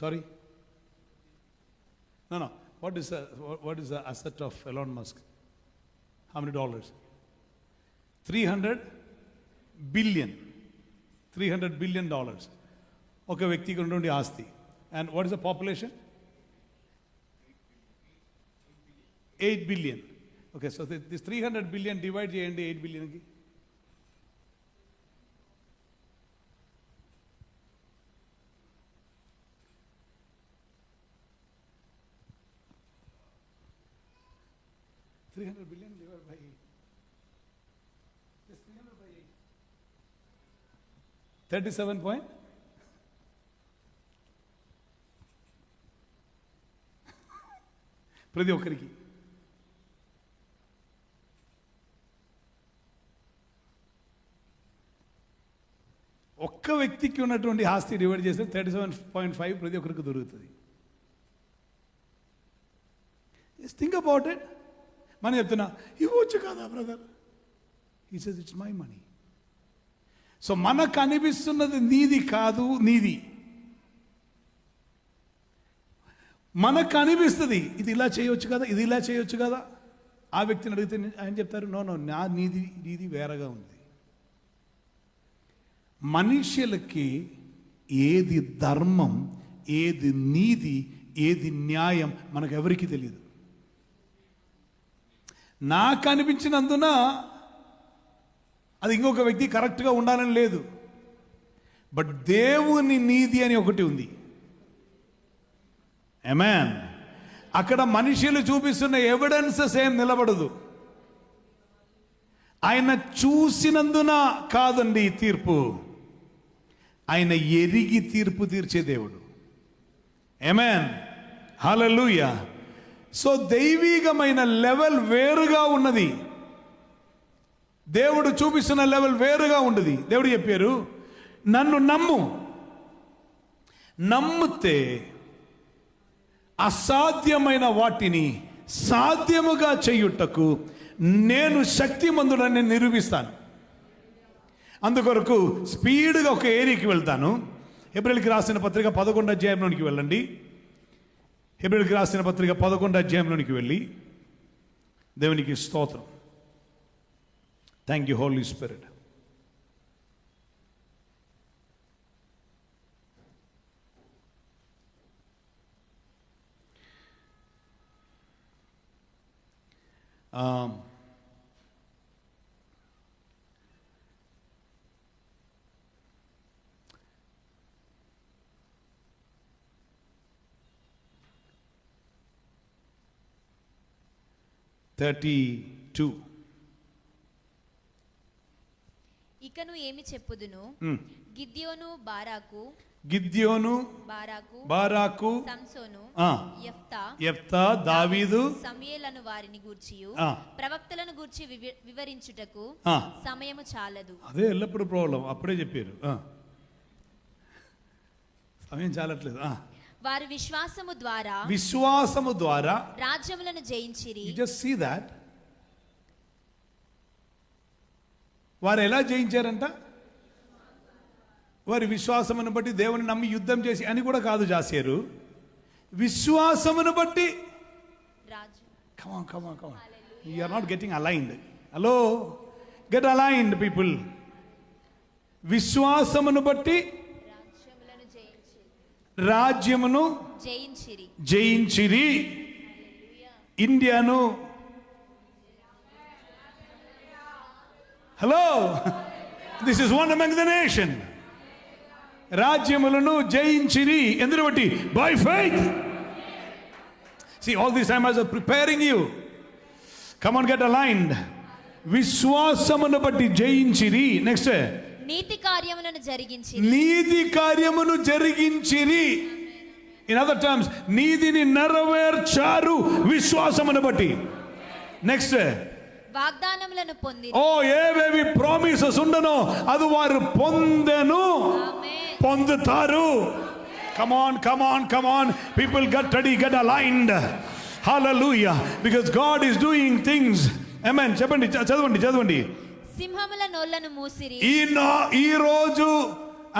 [SPEAKER 1] Sorry? No. What is the asset of Elon Musk? How many dollars? 300 billion. $300 billion. ఒక వ్యక్తికి ఉన్నటువంటి ఆస్తి. And what is the population? 8 billion. Okay, so this 300 billion divide చేయండి 8 billion కి. $300 billion divided by 8. Just 300 by 8. 37 point. ప్రతి ఒక్కరికి. ఒక్క వ్యక్తికి ఉన్నటువంటి ఆస్తి డివైడ్ చేస్తే 37.5 ప్రతి ఒక్కరికి దొరుకుతుంది. Just think about it. మనం చెప్తున్నా ఇవ్వచ్చు కదా brother. He says it's my money. So మనకు అనిపిస్తున్నది నీది కాదు, నీది మనకు అనిపిస్తుంది ఇది ఇలా చేయొచ్చు కదా, ఇది ఇలా చేయొచ్చు కదా. ఆ వ్యక్తిని అడిగితే ఆయన చెప్తారు నో నా నీది వేరేగా ఉంది. మనుషులకి ఏది ధర్మం, ఏది నీతి, ఏది న్యాయం మనకు ఎవరికి తెలియదు. నాకు అనిపించినందున అది ఇంకొక వ్యక్తి కరెక్ట్గా ఉండాలని లేదు. బట్ దేవుని నీతి అని ఒకటి ఉంది. ఆమేన్. అక్కడ మనుషులు చూపిస్తున్న ఎవిడెన్సెస్ ఏం నిలబడదు. ఆయన చూసినందున కాదండి ఈ తీర్పు, ఆయన ఎరిగి తీర్పు తీర్చే దేవుడు. ఆమేన్, హల్లెలూయా. సో దైవీకమైన లెవెల్ వేరుగా ఉన్నది, దేవుడు చూపిస్తున్న లెవెల్ వేరుగా ఉండదు. దేవుడు చెప్పారు, నన్ను నమ్మితే అసాధ్యమైన వాటిని సాధ్యముగా చేయుటకు నేను శక్తిమంతుడని నిరూపిస్తాను. అందుకొరకు స్పీడ్గా ఒక ఏరియాకి వెళ్తాను. హెబ్రీయులకు రాసిన పత్రిక 11వ అధ్యాయంలోనికి వెళ్ళండి. హెబ్రీయులకు రాసిన పత్రిక 11వ అధ్యాయంలోనికి వెళ్ళి, దేవునికి స్తోత్రం. Thank you Holy Spirit.
[SPEAKER 2] ఇకను ఏమి చెప్పుదును? గిద్యోను,
[SPEAKER 1] బారాకు,
[SPEAKER 2] సంసోను,
[SPEAKER 1] యెఫ్తా, దావీదు,
[SPEAKER 2] సమూయేలను వారిని గూర్చియు ప్రవక్తలను గూర్చి వివరించుటకు సమయము చాలదు.
[SPEAKER 1] అదే ఎల్లప్పుడు ప్రాబ్లం. అప్పుడే చెప్పారు, సమయం చాలట్లేదు.
[SPEAKER 2] వారు విశ్వాసము ద్వారా రాజ్యములను జయించిరి.
[SPEAKER 1] You just see that. వారు ఎలా జయించారంట? వారి విశ్వాసమును బట్టి దేవుని నమ్మి యుద్ధం చేసి అని కూడా కాదు చేశారు, విశ్వాసమును బట్టి. Come on. You are not getting aligned. Hello, get aligned people. విశ్వాసమును బట్టి రాజ్యమును జయించిరి. ఇండియాను, hello, this is one among the nation. రాజ్యములను జయించిరి ఎందును బట్టి? By faith. See, all this time I was preparing you. Come on, get aligned. విశ్వాసమును బట్టి జయించిరి. నెక్స్ట్,
[SPEAKER 2] నీతి
[SPEAKER 1] కార్యమును జరిగించిరి. ఇన్ అదర్ టర్మ్స్, నీతిని నెరవేర్చారు విశ్వాసమును బట్టి. నెక్స్ట్,
[SPEAKER 2] వాగ్దానములను పొంది,
[SPEAKER 1] ఏవేవి ప్రామిసెస్ ఉండనో అది వారు పొందుతారు. Come on. People get ready, get aligned. Hallelujah. Because God is doing things. Amen. చదవండి.
[SPEAKER 2] సింహముల నోళ్లను మూసిరి.
[SPEAKER 1] ఈ రోజు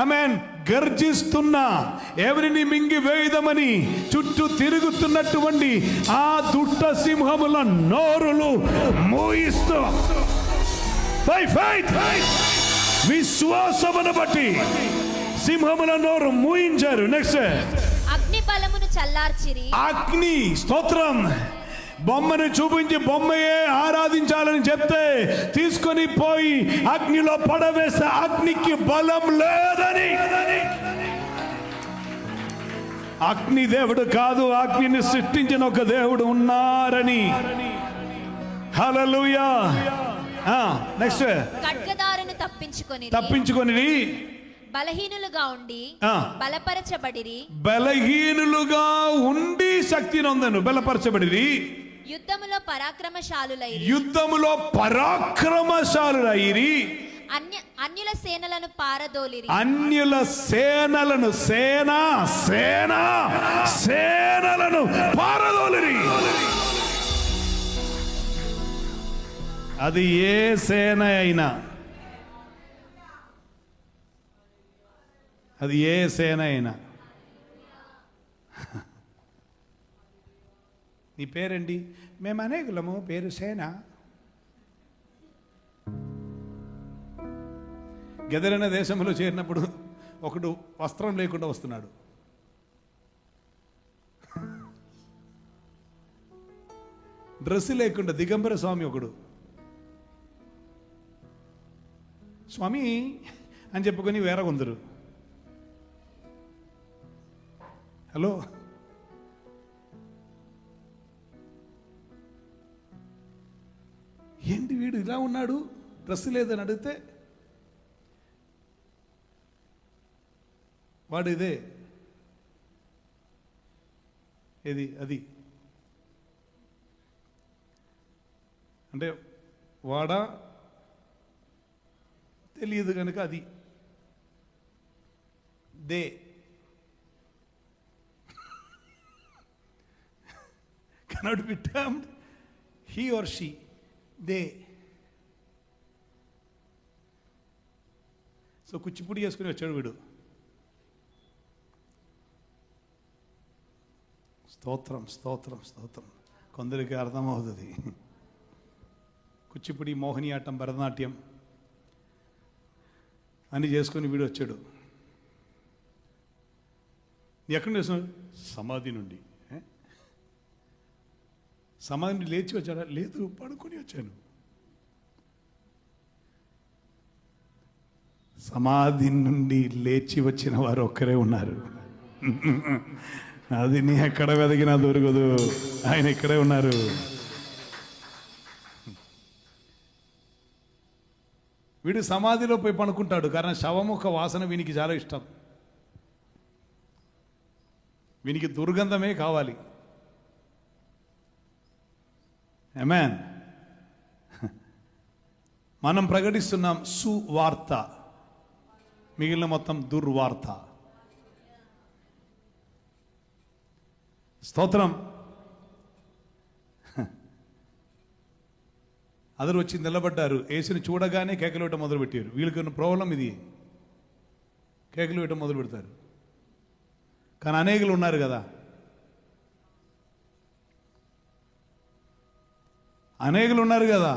[SPEAKER 1] ఆమేన్ గర్జిస్తున్న, ఎవరిని మింగి వేయదమని చుట్టూ తిరుగుతున్నటువంటి ఆ దుష్ట సింహముల నోరులు మూయిస్తూ బై ఫెయిత్, విశ్వాసమును బట్టి సింహముల నోరు మూయించారు. నెక్స్ట్,
[SPEAKER 2] అగ్ని బలమును చల్లార్చిరి.
[SPEAKER 1] అగ్ని, స్తోత్రం. బొమ్మను చూపించి బొమ్మయే ఆరాధించాలని చెప్తే తీసుకొని పోయి అగ్నిలో పడవేస్తే అగ్నికి బలం లేదని. అగ్ని దేవుడు కాదు, అగ్నిని సృష్టించిన ఒక దేవుడు ఉన్నారని. హల్లెలూయా. నెక్స్ట్,
[SPEAKER 2] ఖడ్గదారును
[SPEAKER 1] తప్పించుకొని
[SPEAKER 2] బలహీనులుగా ఉండి
[SPEAKER 1] శక్తి నొందను, బలపరచబడిరి.
[SPEAKER 2] యుద్ధములో
[SPEAKER 1] పరాక్రమశాలులైరి.
[SPEAKER 2] అన్యుల సేనలను పారదోలిరి.
[SPEAKER 1] సేనలను పారదోలిరి. అది ఏ సేన అయినా, నీ పేరేంటి? మేము అనేకులము, పేరు సేన. గెదరన దేశంలో చేరినప్పుడు ఒకడు వస్త్రం లేకుండా వస్తున్నాడు. డ్రెస్ లేకుండా దిగంబర స్వామి ఒకడు, స్వామి అని చెప్పుకొని వేరే కొందరు. హలో, ఏంటి వీడు ఇలా ఉన్నాడు డ్రెస్ లేదని అడిగితే వాడు ఇదే ఏది అది అంటే వాడా తెలియదు కనుక అది they cannot be termed he or she, they. So Kuchipudi చేసుకుని వచ్చాడు వీడు. స్తోత్రం స్తోత్రం స్తోత్రం. కొందరికి అర్థమవుతుంది. కుచ్చిపుడి, మోహినియాట్టం, భరతనాట్యం అని చేసుకుని వీడు వచ్చాడు. ఎక్కడి నుంచి వస్తున్నాడు? సమాధి నుండి. సమాధి నుండి లేచి వచ్చాడా? లేదు, పడుకొని వచ్చాను. సమాధి నుండి లేచి వచ్చిన వారు ఒక్కరే ఉన్నారు. అది నీ ఎక్కడ వెతికినా దొరకదు. ఆయన ఇక్కడే ఉన్నారు. వీడు సమాధిలో పోయి పడుకుంటాడు, కారణం శవముఖ వాసన వీనికి చాలా ఇష్టం. వీనికి దుర్గంధమే కావాలి. ఆమేన్. మనం ప్రకటిస్తున్నాం సువార్త, మిగిలిన మొత్తం దుర్వార్త. స్తోత్రం. అందరూ వచ్చి నిలబడ్డారు. యేసుని చూడగానే కేకలు వేయటం మొదలుపెట్టారు. వీళ్ళకి ఉన్న ప్రాబ్లం ఇది, కేకలు వేయటం మొదలు పెడతారు. కానీ అనేకులు ఉన్నారు కదా, అనేకులు ఉన్నారు కదా,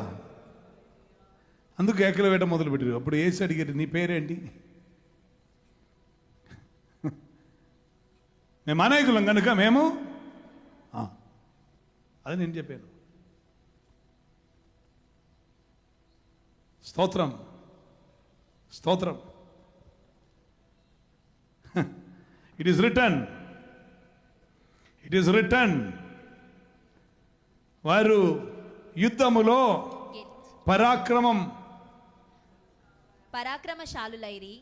[SPEAKER 1] అందుకు కేకలు వేయటం మొదలు పెట్టారు. అప్పుడు యేసు అడిగారు, నీ పేరేంటి? మేము అనేకులం కనుక మేము, అది నేను చెప్పాను. స్తోత్రం స్తోత్రం. It is return, it is return. వారు యుద్ధములో
[SPEAKER 2] పరాక్రమశాలులైరి,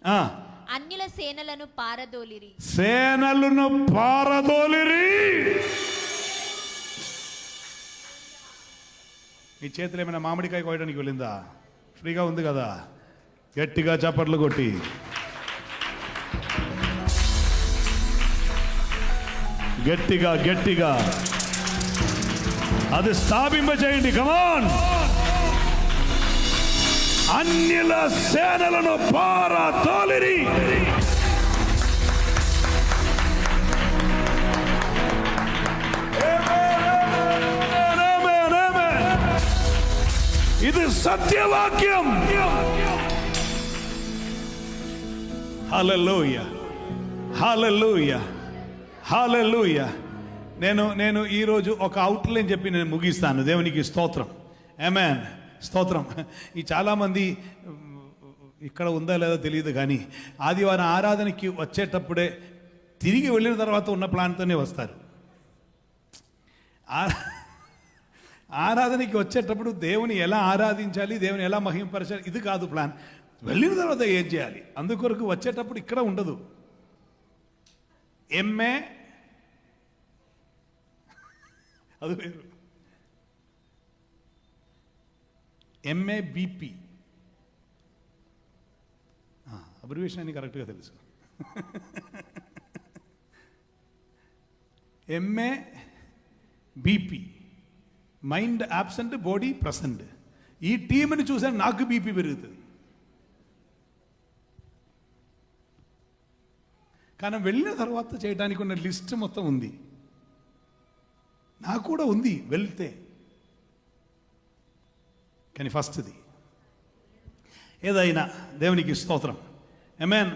[SPEAKER 2] అన్యుల సేనలను పారదోలిరి.
[SPEAKER 1] సేనలను పారదోలిరి. మీ చేతులు ఏమైనా మామిడికాయ కోయడానికి వెళ్ళిందా? ఫ్రీగా ఉంది కదా, గట్టిగా చప్పట్లు కొట్టి గట్టిగా గట్టిగా అది స్థాపింపచేయండి. కమాన్. అన్యుల సేనలను పారదోలిరి. ఇది సత్యవాక్యం. హల్లెలూయా హల్లెలూయా హల్లెలూయా. నేను ఈరోజు ఒక అవుట్లైన్ చెప్పి నేను ముగిస్తాను. దేవునికి స్తోత్రం. ఆమేన్. స్తోత్రం. ఈ చాలామంది ఇక్కడ ఉందా లేదా తెలియదు, కానీ ఆదివారం ఆరాధనకి వచ్చేటప్పుడే తిరిగి వెళ్ళిన తర్వాత ఉన్న ప్లాన్తోనే వస్తారు. ఆరాధనకి వచ్చేటప్పుడు దేవుని ఎలా ఆరాధించాలి, దేవుని ఎలా మహిమపరచాలి, ఇది కాదు ప్లాన్. వెళ్ళిన తర్వాత ఏం చేయాలి, అందుకొరకు వచ్చేటప్పుడు ఇక్కడ ఉండదు. ఎంఏ అది వేరు, ఎంఏ బీపీ అబ్రివేషన్ అని కరెక్ట్గా తెలుసు. MA BP, mind absent, body present. ఈ టీంని చూసాను నాకు బీపీ పెరుగుతుంది. కానీ వెళ్ళిన తర్వాత చేయడానికి ఉన్న లిస్ట్ మొత్తం ఉంది, నాకు కూడా ఉంది వెళ్తే. కానీ ఫస్ట్ది ఏదైనా దేవునికి స్తోత్రం. ఆమేన్.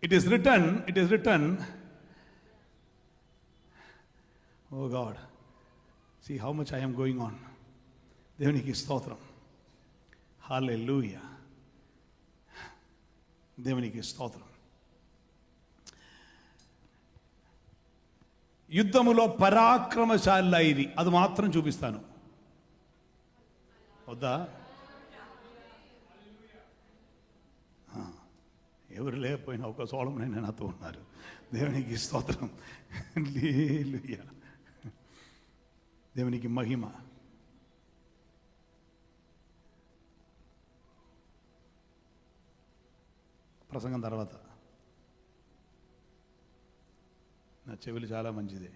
[SPEAKER 1] It is return, it is return. Oh God, See how much I am going on. దేవునికి స్తోత్రం. హల్లెలూయా. దేవునికి స్తోత్రం. యుద్ధములో పరాక్రమశాలైరి, అది మాత్రం చూపిస్తాను. వద్దా? ఎవరు లేకపోయినా ఒక సోళమునైనా నాతో ఉన్నారు. దేవునికి స్తోత్రం. హల్లెలూయా. దేవునికి మహిమ. ప్రసంగం తర్వాత నా చెవులు చాలా మంచిదే,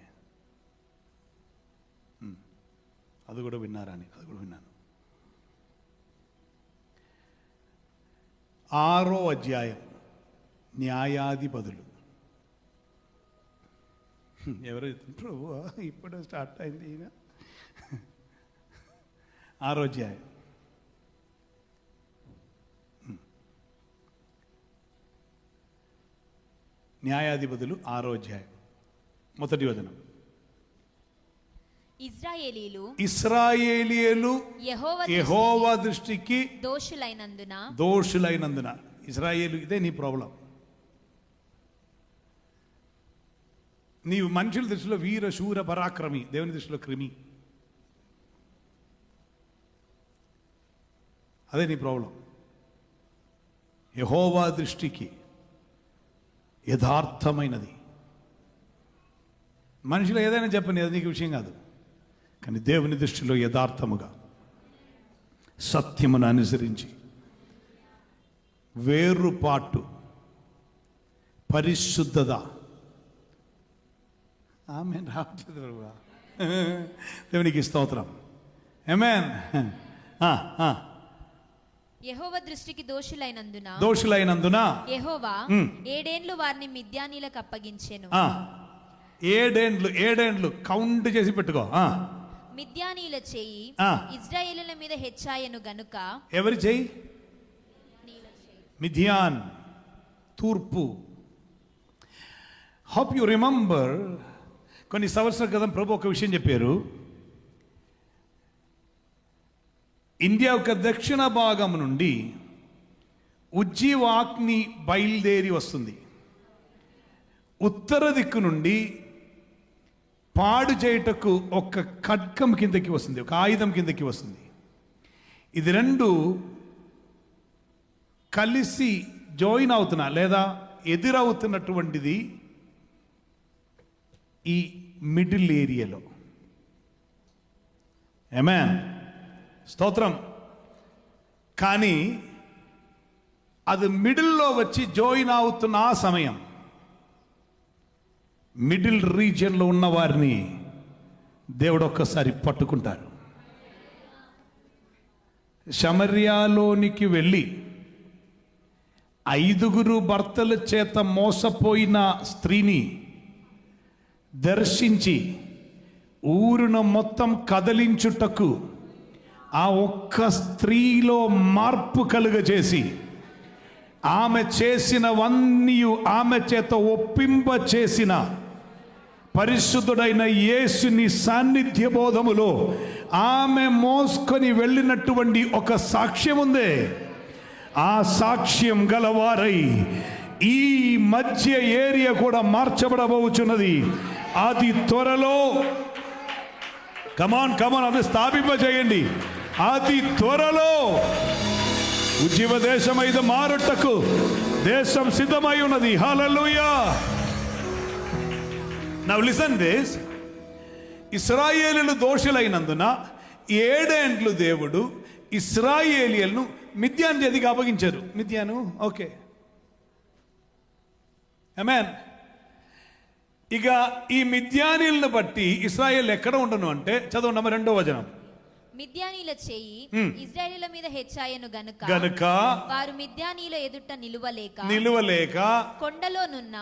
[SPEAKER 1] అది కూడా విన్నారా అని, అది కూడా విన్నాను. 6వ అధ్యాయం న్యాయాధిపతులు. ఎవరు ప్రభు ఇప్పుడు స్టార్ట్ అయింది ఈయన. 6వ అధ్యాయం. న్యాయాధిపతులు 6వ అధ్యాయం మొదటి వచనం. ఇశ్రాయేలీయులు యెహోవా దృష్టికి దోషులైనందున. ఇశ్రాయేలు, ఇదే నీ ప్రాబ్లం. నీవు మనుషుల దృష్టిలో వీర శూర పరాక్రమి, దేవుని దృష్టిలో క్రిమి. అదే నీ ప్రాబ్లం. యెహోవా దృష్టికి యథార్థమైనది. మనుషులు ఏదైనా చెప్పని, అది నీకు విషయం కాదు. కానీ దేవుని దృష్టిలో యథార్థముగా సత్యమును అనుసరించి వేరుపాటు, పరిశుద్ధత. ఆమేన్. రావట్లేదు. దేవునికి స్తోత్రం. ఆమేన్.
[SPEAKER 2] యెహోవా దృష్టికి దోషులైనందున యెహోవా 7 ఏండ్లు వారిని మిద్యానీలకు అప్పగించెను.
[SPEAKER 1] 7 ఏండ్లు కౌంట్ చేసి పెట్టుకో.
[SPEAKER 2] మిద్యానీల చెయ్యి ఇశ్రాయేలుల మీద హెచ్చాయను గనుక.
[SPEAKER 1] ఎవరి చెయ్యి? మిద్యాన్, తూర్పు. హోప్ యు రిమెంబర్, కొన్ని సంవత్సరాల క్రితం ప్రభు ఒక విషయం చెప్పారు. ఇండియా యొక్క దక్షిణ భాగం నుండి ఉజ్జీవాగ్ని బయలుదేరి వస్తుంది. ఉత్తర దిక్కు నుండి పాడు చేయుటకు ఒక ఖడ్గం కిందకి వస్తుంది, ఒక ఆయుధం కిందకి వస్తుంది. ఇది రెండు కలిసి జాయిన్ అవుతున్నా లేదా ఎదురవుతున్నటువంటిది ఈ మిడిల్ ఏరియాలో. ఆమేన్. స్తోత్రం. కానీ అది మిడిల్లో వచ్చి జాయిన్ అవుతున్న ఆ సమయం, మిడిల్ రీజియన్లో ఉన్న వారిని దేవుడు ఒక్కసారి పట్టుకుంటారు. సమర్యాలోనికి వెళ్ళి 5 భర్తల చేత మోసపోయిన స్త్రీని దర్శించి ఊరును మొత్తం కదిలించుటకు ఆ ఒక్క స్త్రీలో మార్పు కలుగజేసి ఆమె చేసినవన్నీ ఆమె చేత ఒప్పింప చేసిన పరిశుద్ధుడైన యేసుని సాన్నిధ్య బోధములో ఆమె మోసుకొని వెళ్ళినటువంటి ఒక సాక్ష్యం ఉందే. ఆ సాక్ష్యం గలవారై ఈ మధ్య ఏరియా కూడా మార్చబడబోచున్నది. అది త్వరలో కమాన్ అది స్థాపింపజేయండి. అతి త్వరలో ఉజ్జీవ దేశమైద మారుటకు దేశం సిద్ధమై ఉన్నది. హల్లెలూయా. Now listen this. ఇశ్రాయేలీయులు దోషులైనందున 7 ఏండ్లు దేవుడు ఇశ్రాయేలీయులను మిద్యాను చేతికి అప్పగించారు. మిద్యాను, ఓకే. ఆమేన్. ఇక ఈ మిద్యానీలను బట్టి ఇశ్రాయేల్ ఎక్కడ ఉండను అంటే, చదవండి అమ్మ 2వ వచనం.
[SPEAKER 2] మిద్యానీల చెయ్యి ఇశ్రాయేలుల మీద హెచ్చాయను గనుక వారు మిద్యానీల ఎదుట నిలువలేక కొండలోనున్న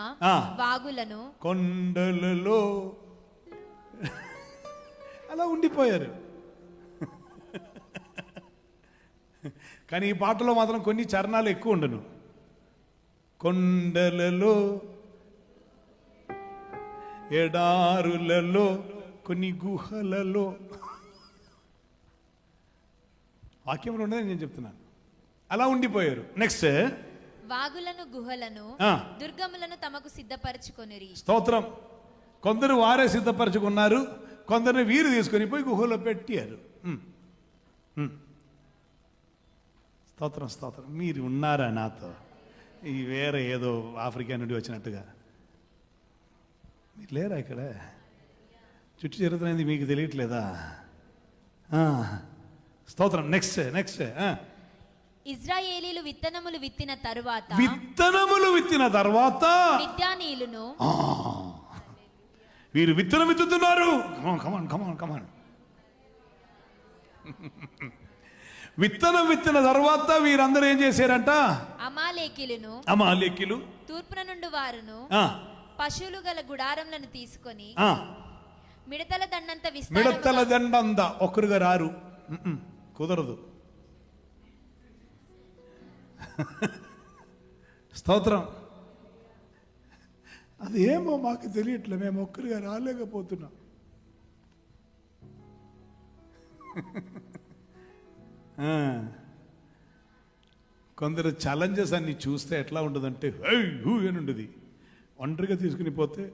[SPEAKER 2] వాగులను
[SPEAKER 1] కొండలలో అలా ఉండిపోయారు. కానీ ఈ పాటలో మాత్రం కొన్ని చరణాలు ఎక్కువ ఉండను. కొండలలో, ఎడారులలో కొన్ని గుహలలో. వాక్యంలో ఉండదని నేను చెప్తున్నాను. అలా ఉండిపోయారు. నెక్స్ట్,
[SPEAKER 2] వాగులను గుహలను దుర్గములను తమకు సిద్ధపరచుకొనిరి.
[SPEAKER 1] స్తోత్రం. కొందరు వారే సిద్ధపరచుకున్నారు, కొందరిని వీరు తీసుకొని పోయి గుహలో పెట్టారు. స్తోత్రం స్తోత్రం. మీరు ఉన్నారా నాతో? ఈ వేరే ఏదో ఆఫ్రికా నుండి వచ్చినట్టుగా మీరు లేరా ఇక్కడ? చుట్టూ జరుగుతున్నది మీకు తెలియట్లేదా? స్తోత్రం. Next next.
[SPEAKER 2] ఇశ్రాయేలీలు విత్తనములు విత్తిన తరువాత మిద్యానీయులను
[SPEAKER 1] వీరు విత్తనం విత్తుతున్నారు. కమాన్ కమాన్ కమాన్. విత్తనం విత్తిన తర్వాత వీరందరూ ఏం చేశారంట? అమాలేకీలు
[SPEAKER 2] తూర్పున నుండి వారును పశువులు గల గుడారములను తీసుకొని మిడతల దండంత
[SPEAKER 1] ఒక్కరుగా రారు, కుదరదు. స్తోత్రం. అది ఏమో మాకు తెలియట్లే, మేము ఒక్కరిగా రాలేకపోతున్నాం. కొందరు ఛాలెంజెస్ అన్ని చూస్తే ఎట్లా ఉంటుందంటే హూ అని ఉండదు. ఒంటరిగా తీసుకుని పోతే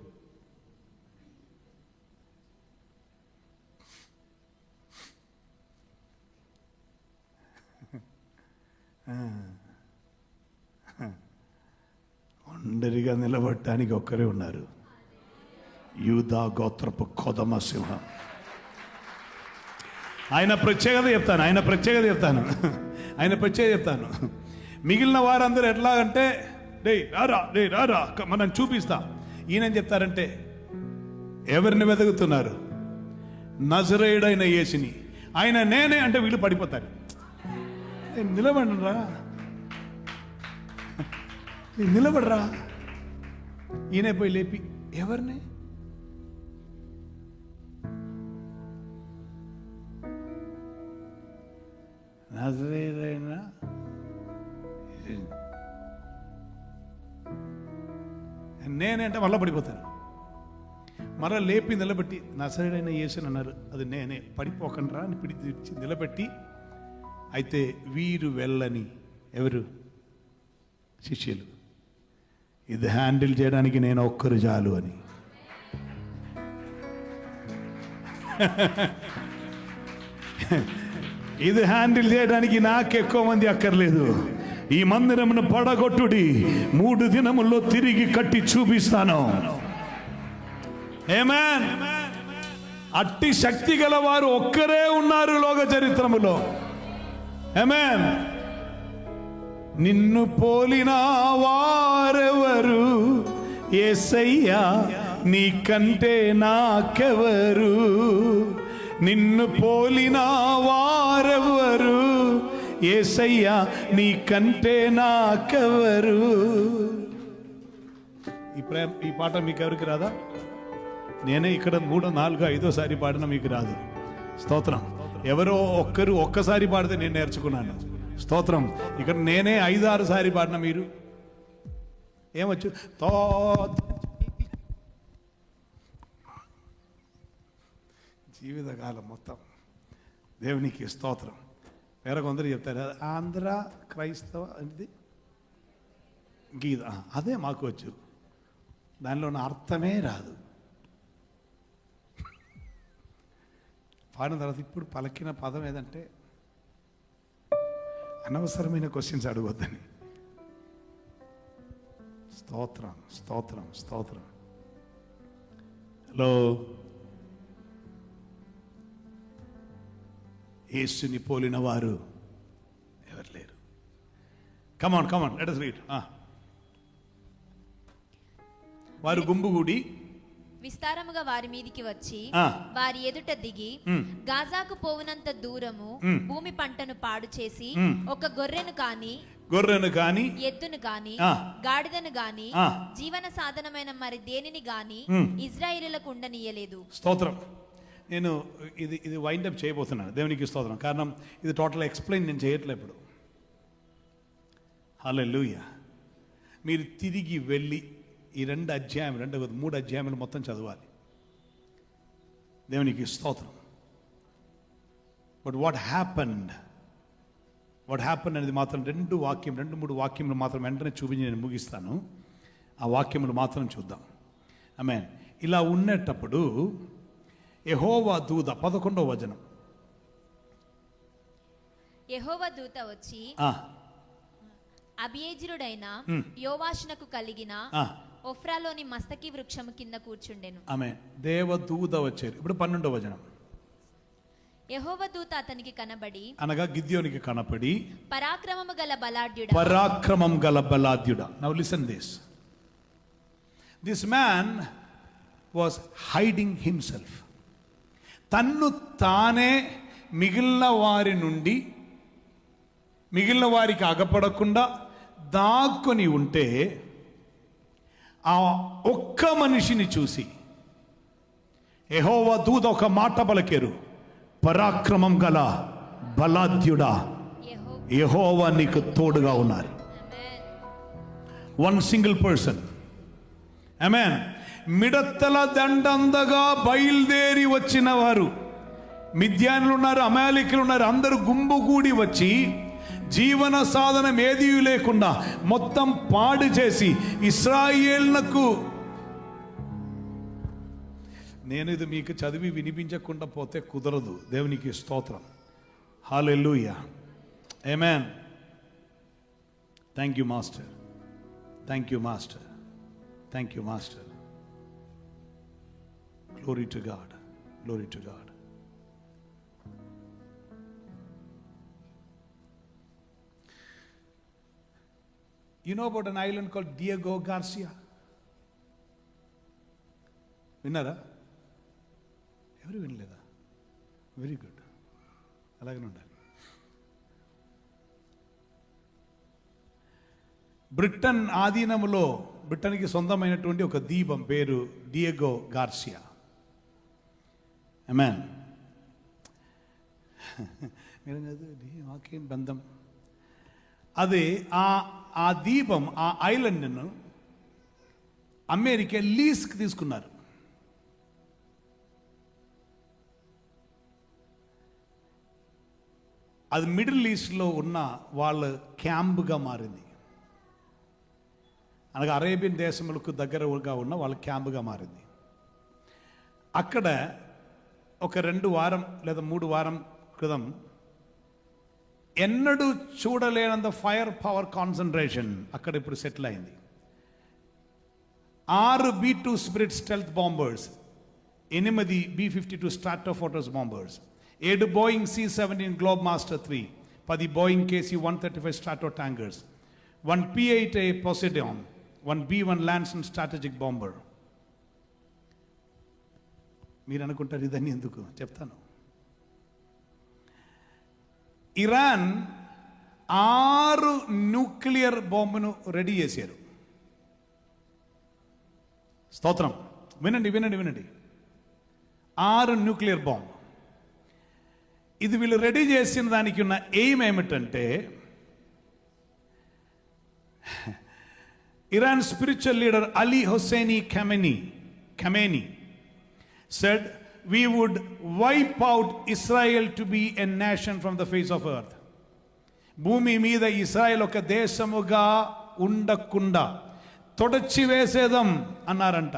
[SPEAKER 1] ఒంటరిగా నిలబడటానికి ఒక్కరే ఉన్నారు. యూదా గోత్రపు కొదమ సింహం. ఆయన ప్రత్యేకత చెప్తాను. మిగిలిన వారందరూ ఎట్లా అంటే రే రారా మనం చూపిస్తాం. ఈయన చెప్తారంటే ఎవరిని వెతుకుతున్నారు? నజరేయుడైన యేసుని. ఆయన నేనే అంటే వీళ్ళు పడిపోతారు. నిలబడరా. ఈయన పోయి లేపి ఎవరిని? నజరేయుడైన నేనే అంటే మళ్ళీ పడిపోతారు. మరలా లేపి నిలబెట్టి నజరేయుడైన యేసు అన్నారు. అది నేనే, పడిపోకండ్రా అని పిడిచి నిలబెట్టి, అయితే వీరు వెళ్ళని ఎవరు? శిష్యులు. ఇది హ్యాండిల్ చేయడానికి నేను ఒక్కరు చాలు అని. ఇది హ్యాండిల్ చేయడానికి నాకు ఎక్కువ మంది అక్కర్లేదు. ఈ మందిరమును పడగొట్టుడి, 3 దినముల్లో తిరిగి కట్టి చూపిస్తాను. ఆమేన్. అట్టి శక్తి గల వారు ఒక్కరే ఉన్నారు లోక చరిత్రములో. ఆమేన్. నిన్ను పోలిన వారెవరు? యేసయ్యా నీకంటే నాకెవరు? నిన్ను పోలిన వారెవరు? యేసయ్యా నీకంటే నాకెవరు? ఈ పాట మీకు ఎవరికి రాదా? నేనే ఇక్కడ 3, 4, 5 పాడినా మీకు రాదు. స్తోత్రం. ఎవరో ఒక్కసారి పాడితే నేను నేర్చుకున్నాను. స్తోత్రం. ఇక్కడ నేనే 5, 6 సారి పాడిన మీరు ఏమొచ్చు? జీవితకాలం మొత్తం దేవునికి స్తోత్రం. వేరే కొందరు చెప్తారు ఆంధ్ర క్రైస్తవ అనేది గీత, అదే మాకు వచ్చు, దానిలో ఉన్న అర్థమే రాదు. పాడిన తర్వాత ఇప్పుడు పలికిన పదం ఏదంటే అనవసరమైన క్వశ్చన్స్ అడగొద్దని. స్తోత్రం స్తోత్రం స్తోత్రం. హలో. యేసుని పోలిన వారు ఎవరు లేరు. Come on let us read. వారు గుంపుగూడి
[SPEAKER 2] విస్తారముగా వారి మీదికి వచ్చి వారి ఎదుట దిగి గాజాకు పోవునంత దూరము భూమి పంటను పాడు చేసి ఒక గొర్రెను కాని ఎద్దును కాని గాడిదను గాని జీవన సాధనమైన మరి దేనిని గాని ఇశ్రాయేలులకు ఉండనీయలేదు.
[SPEAKER 1] స్తోత్రం. నేను ఇది వైండ్ అప్ చేయబోతున్నాను. దేవునికి స్తోత్రం. కారణం ఇది టోటల్ ఎక్స్ప్లెయిన్ నేను చేయట్లే ఇప్పుడు. హల్లెలూయా. మీరు తిరిగి వెళ్ళి ఈ 3 అధ్యాయములు మొత్తం చదవాలి. దేవునికి స్తోత్రం. బట్ వాట్ హ్యాపెండ్ అనేది మాత్రం 2-3 వాక్యములు మాత్రం వెంటనే చూపించి నేను ముగిస్తాను. ఆ వాక్యములు మాత్రం చూద్దాం. ఆమేన్. ఇలా ఉన్నప్పుడు యెహోవా దూత 11వ వచనం.
[SPEAKER 2] యెహోవా దూత వచ్చి అబియేజరుడైన యోవాషునకు కలిగిన ఒఫ్రాలోని మస్తకి వృక్షము కింద కూర్చుండెను.
[SPEAKER 1] ఆమేన్. దేవదూత వచ్చారు. ఇప్పుడు 12వ వచనం.
[SPEAKER 2] యెహోవా దూత అతనికి కనబడి,
[SPEAKER 1] అనగా గిద్యోనికి కనపడి,
[SPEAKER 2] పరాక్రమము గల బలాఢ్యుడా. Now listen this. This man was hiding himself. తన్ను తానే మిగిలిన వారికి అగపడకుండా దాక్కుని ఉంటే ఆ ఒక్క మనిషిని చూసి యెహోవా దూత ఒక మాట పలికారు, పరాక్రమం గల బలాఢ్యుడా, యెహోవా నీకు తోడుగా ఉన్నారు. One single person. ఆమేన్. మిడతల దండందగా బయలుదేరి వచ్చిన వారు, మిద్యానులు ఉన్నారు, అమాలేకీయులు ఉన్నారు, అందరూ గుంపుగూడి వచ్చి జీవన సాధనం ఏదీ లేకుండా మొత్తం పాడు చేసి ఇశ్రాయేలునకు, నేను ఇది మీకు చదివి వినిపించకుండా పోతే కుదరదు. దేవునికి స్తోత్రం. హల్లెలూయా. ఆమేన్. Thank you master. Thank you master. Thank you master. Glory to God. Glory to God. You know about an island called Diego Garcia? విన్నారా? ఎవరు వినలేదా? Very good. అలాగనే ఉండాలి. బ్రిటన్ ఆధీనములో, బ్రిటన్కి సొంతమైనటువంటి ఒక దీపం పేరు డియగో గార్సియా. ఆమేన్. మాకేం బంధం. అది ఆ దీపం, ఆ ఐలాండ్ను అమెరికా లీజ్కి తీసుకున్నారు. అది మిడిల్ ఈస్ట్లో ఉన్న వాళ్ళ క్యాంప్గా మారింది. అనగా అరేబియన్ దేశములకు దగ్గరగా ఉన్న వాళ్ళ క్యాంప్గా మారింది. అక్కడ ఒక 2 వారం లేదా 3 వారం క్రితం ఎన్నడూ చూడలేనంత ఫైర్ పవర్ కాన్సన్ట్రేషన్ అక్కడ ఇప్పుడు సెటిల్ అయింది. 6 B-2 Spirit stealth bombers, 8 B-52 Stratofortress bombers, 7 Boeing C-17 Globemaster 3, 10 Boeing KC-135 Stratotankers, 1 P-8A Poseidon, 1 B-1 Lancer strategic bomber. మీరు అనుకుంటారు ఇదన్నీ ఎందుకు? చెప్తాను. ఇరాన్ 6 న్యూక్లియర్ బాంబును రెడీ చేశారు. స్తోత్రం. వినండి. 6 న్యూక్లియర్ బాంబు. ఇది వీళ్ళు రెడీ చేసిన దానికి ఉన్న ఎయిమ్ ఏమిటంటే, Iran spiritual leader Ali Husseini Khamenei said, we would wipe out Israel to be a nation from the face of earth. భూమి మీద ఇశ్రాయేల్ ఒక దేశముగా ఉండకుండా తొడచి వేసేదం అన్నారంట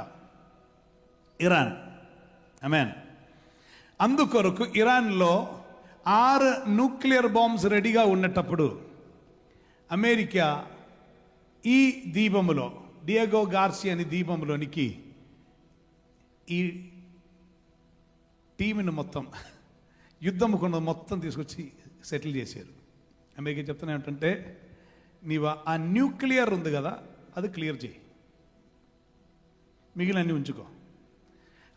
[SPEAKER 2] ఇరాన్. ఆమేన్. అందుకొరకు ఇరాన్లో 6 న్యూక్లియర్ బాంబ్స్ రెడీగా ఉన్నప్పుడు అమెరికా ఈ దీపములో, డియగో గార్సియా అనే దీపంలోనికి ఈ టీంని మొత్తం, యుద్ధం కొండ మొత్తం తీసుకొచ్చి సెటిల్ చేశారు. అమెరికా చెప్తున్నా ఏంటంటే, నీవు ఆ న్యూక్లియర్ ఉంది కదా, అది క్లియర్ చేయి, మిగిలిన అన్ని ఉంచుకో.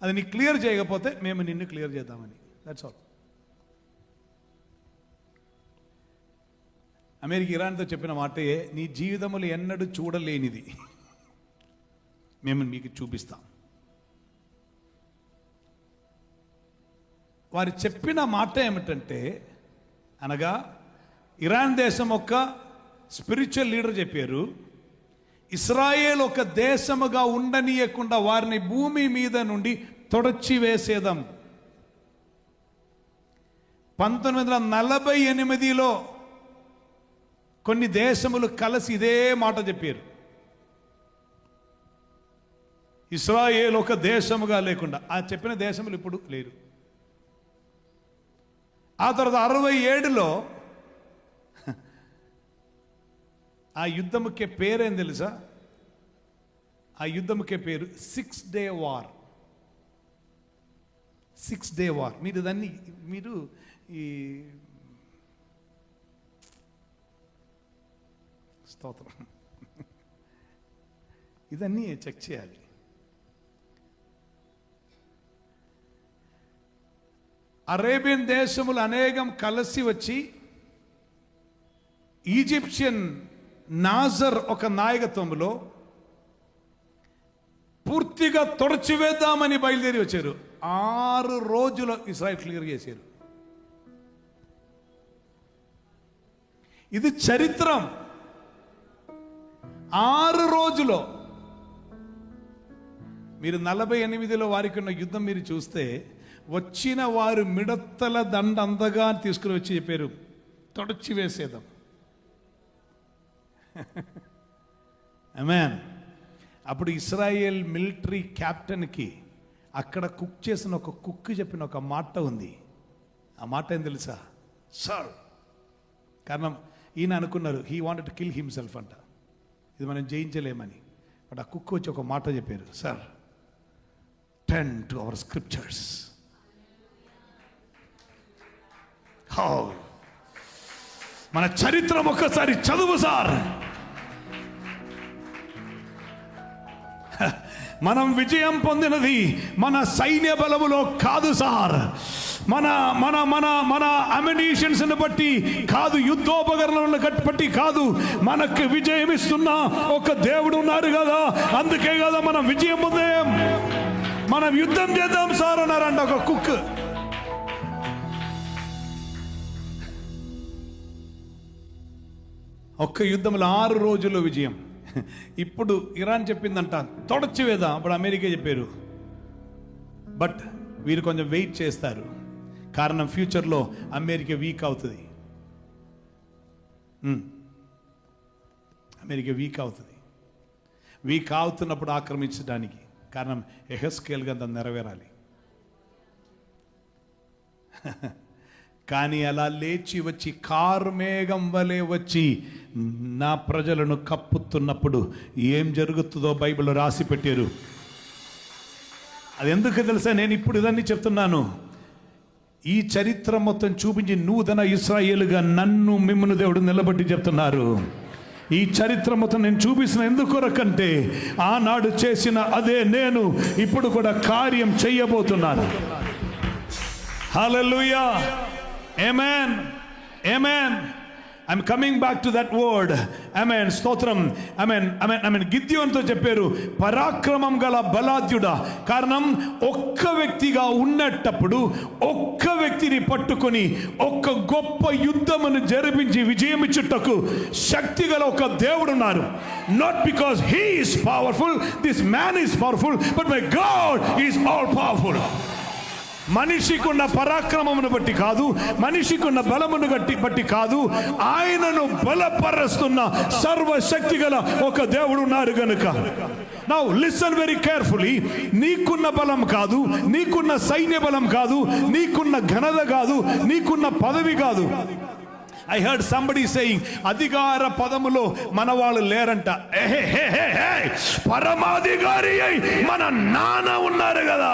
[SPEAKER 2] అది నీ క్లియర్ చేయకపోతే మేము నిన్ను క్లియర్ చేద్దామని. That's all. అమెరికా ఇరాన్తో చెప్పిన మాటే, నీ జీవితంలో ఎన్నడూ చూడలేనిది మేము మీకు చూపిస్తాం. వారు చెప్పిన మాట ఏమిటంటే, అనగా ఇరాన్ దేశం ఒక స్పిరిచువల్ లీడర్ చెప్పారు, ఇశ్రాయేల్ ఒక దేశముగా ఉండనీయకుండా వారిని భూమి మీద నుండి తొడచి వేసేదాం
[SPEAKER 1] 1948లో కొన్ని దేశములు కలిసి ఇదే మాట చెప్పారు. ఇశ్రాయేల్ ఒక దేశముగా లేకుండా, ఆ చెప్పిన దేశములు ఇప్పుడు లేరు. ఆ తర్వాత 67లో ఆ యుద్ధముకే పేరేం తెలుసా? ఆ యుద్ధముకే పేరు 6 Day War. 6 Day War. మీరు దాన్ని ఈ స్తోత్రం ఇదన్నీ చెక్ చేయాలి. అరేబియన్ దేశములు అనేకం కలిసి వచ్చి ఈజిప్షియన్ నాజర్ ఒక నాయకత్వంలో పూర్తిగా తొడచివేద్దామని బయలుదేరి వచ్చారు. 6 రోజులు ఇస్రాయేల్ క్లియర్ చేశారు. ఇది చరిత్రం. 6 రోజులో మీరు 48లో వారికి ఉన్న యుద్ధం మీరు చూస్తే, వచ్చిన వారు మిడతల దండ అంతగా తీసుకుని వచ్చి చెప్పారు, తొడచి వేసేద్దాం. ఆమేన్. అప్పుడు ఇశ్రాయేల్ మిలిటరీ క్యాప్టెన్కి అక్కడ కుక్ చేసిన ఒక కుక్ చెప్పిన ఒక మాట ఉంది. ఆ మాట ఏం తెలుసా? సార్. కారణం ఈయన అనుకున్నారు he wanted to kill himself అంట, ఇది మనం జయించలేమని. బట్ ఆ కుక్ వచ్చి ఒక మాట చెప్పారు, sir, turn to our scriptures. మన చరిత్రం ఒక్కసారి చదువు సార్. మనం విజయం పొందినది మన సైన్య బలములో కాదు సార్, మన మన మన మన అమ్యునిషన్స్ బట్టి కాదు, యుద్ధోపకరణలను బట్టి కాదు, మనకు విజయం ఇస్తున్న ఒక దేవుడు ఉన్నారు కదా, అందుకే కదా మనం విజయం పొందాం. మనం యుద్ధం చేద్దాం సార్ అన్నారంట ఒక కుక్. ఒక్క యుద్ధంలో 6 రోజుల్లో విజయం. ఇప్పుడు ఇరాన్ చెప్పిందంట తొడచివేదా, అప్పుడు అమెరికా చెప్పారు, బట్ వీరు కొంచెం వెయిట్ చేస్తారు, కారణం ఫ్యూచర్లో అమెరికా వీక్ అవుతుంది. అమెరికా వీక్ అవుతుంది. వీక్ అవుతున్నప్పుడు ఆక్రమించడానికి కారణం యెహెజ్కేలు గ్రంథం నెరవేరాలి. కానీ అలా లేచి వచ్చి కార్మేఘం వలె వచ్చి నా ప్రజలను కప్పుతున్నప్పుడు ఏం జరుగుతుందో బైబిల్ రాసి పెట్టారు. అది ఎందుకు తెలుసా? నేను ఇప్పుడు ఇదన్నీ చెప్తున్నాను. ఈ చరిత్ర మొత్తం చూపించి నూతన ఇశ్రాయేలుగా నన్ను మిమ్మల్ని దేవుడు నిలబెట్టి చెప్తున్నారు. ఈ చరిత్ర మొత్తం నేను చూపిస్తున్న ఎందుకొరకంటే ఆనాడు చేసిన అదే నేను ఇప్పుడు కూడా కార్యం చెయ్యబోతున్నాను. హల్లెలూయా. Amen. Amen. I'm coming back to that word. Amen. స్తోత్రం. Amen. Amen. Amen. గిద్యోనుతో చెప్పారు పరాక్రమం గల బలాధ్యుడా. కారణం ఒక్క వ్యక్తిగా ఉన్నప్పుడు ఒక్క వ్యక్తిని పట్టుకొని ఒక్క గొప్ప యుద్ధమును జరిపించి విజయం ఇచ్చుటకు శక్తి గల ఒక దేవుడు ఉన్నారు. Not because he is powerful, this man is powerful, but my God is all powerful. మనిషికున్న పరాక్రమమును బట్టి కాదు, మనిషికున్న బలమును బట్టి కాదు, ఆయనను బలపరుస్తున్న సర్వశక్తి గల ఒక దేవుడు ఉన్నారు గనుక. Now listen very carefully. నీకున్న బలం కాదు, నీకున్న సైన్య బలం కాదు, నీకున్న ఘనత కాదు, నీకున్న పదవి కాదు. I heard somebody saying అధికార పదములో మన వాళ్ళు లేరంట. పరమాధికారి అయి మన నాన్న ఉన్నారు కదా.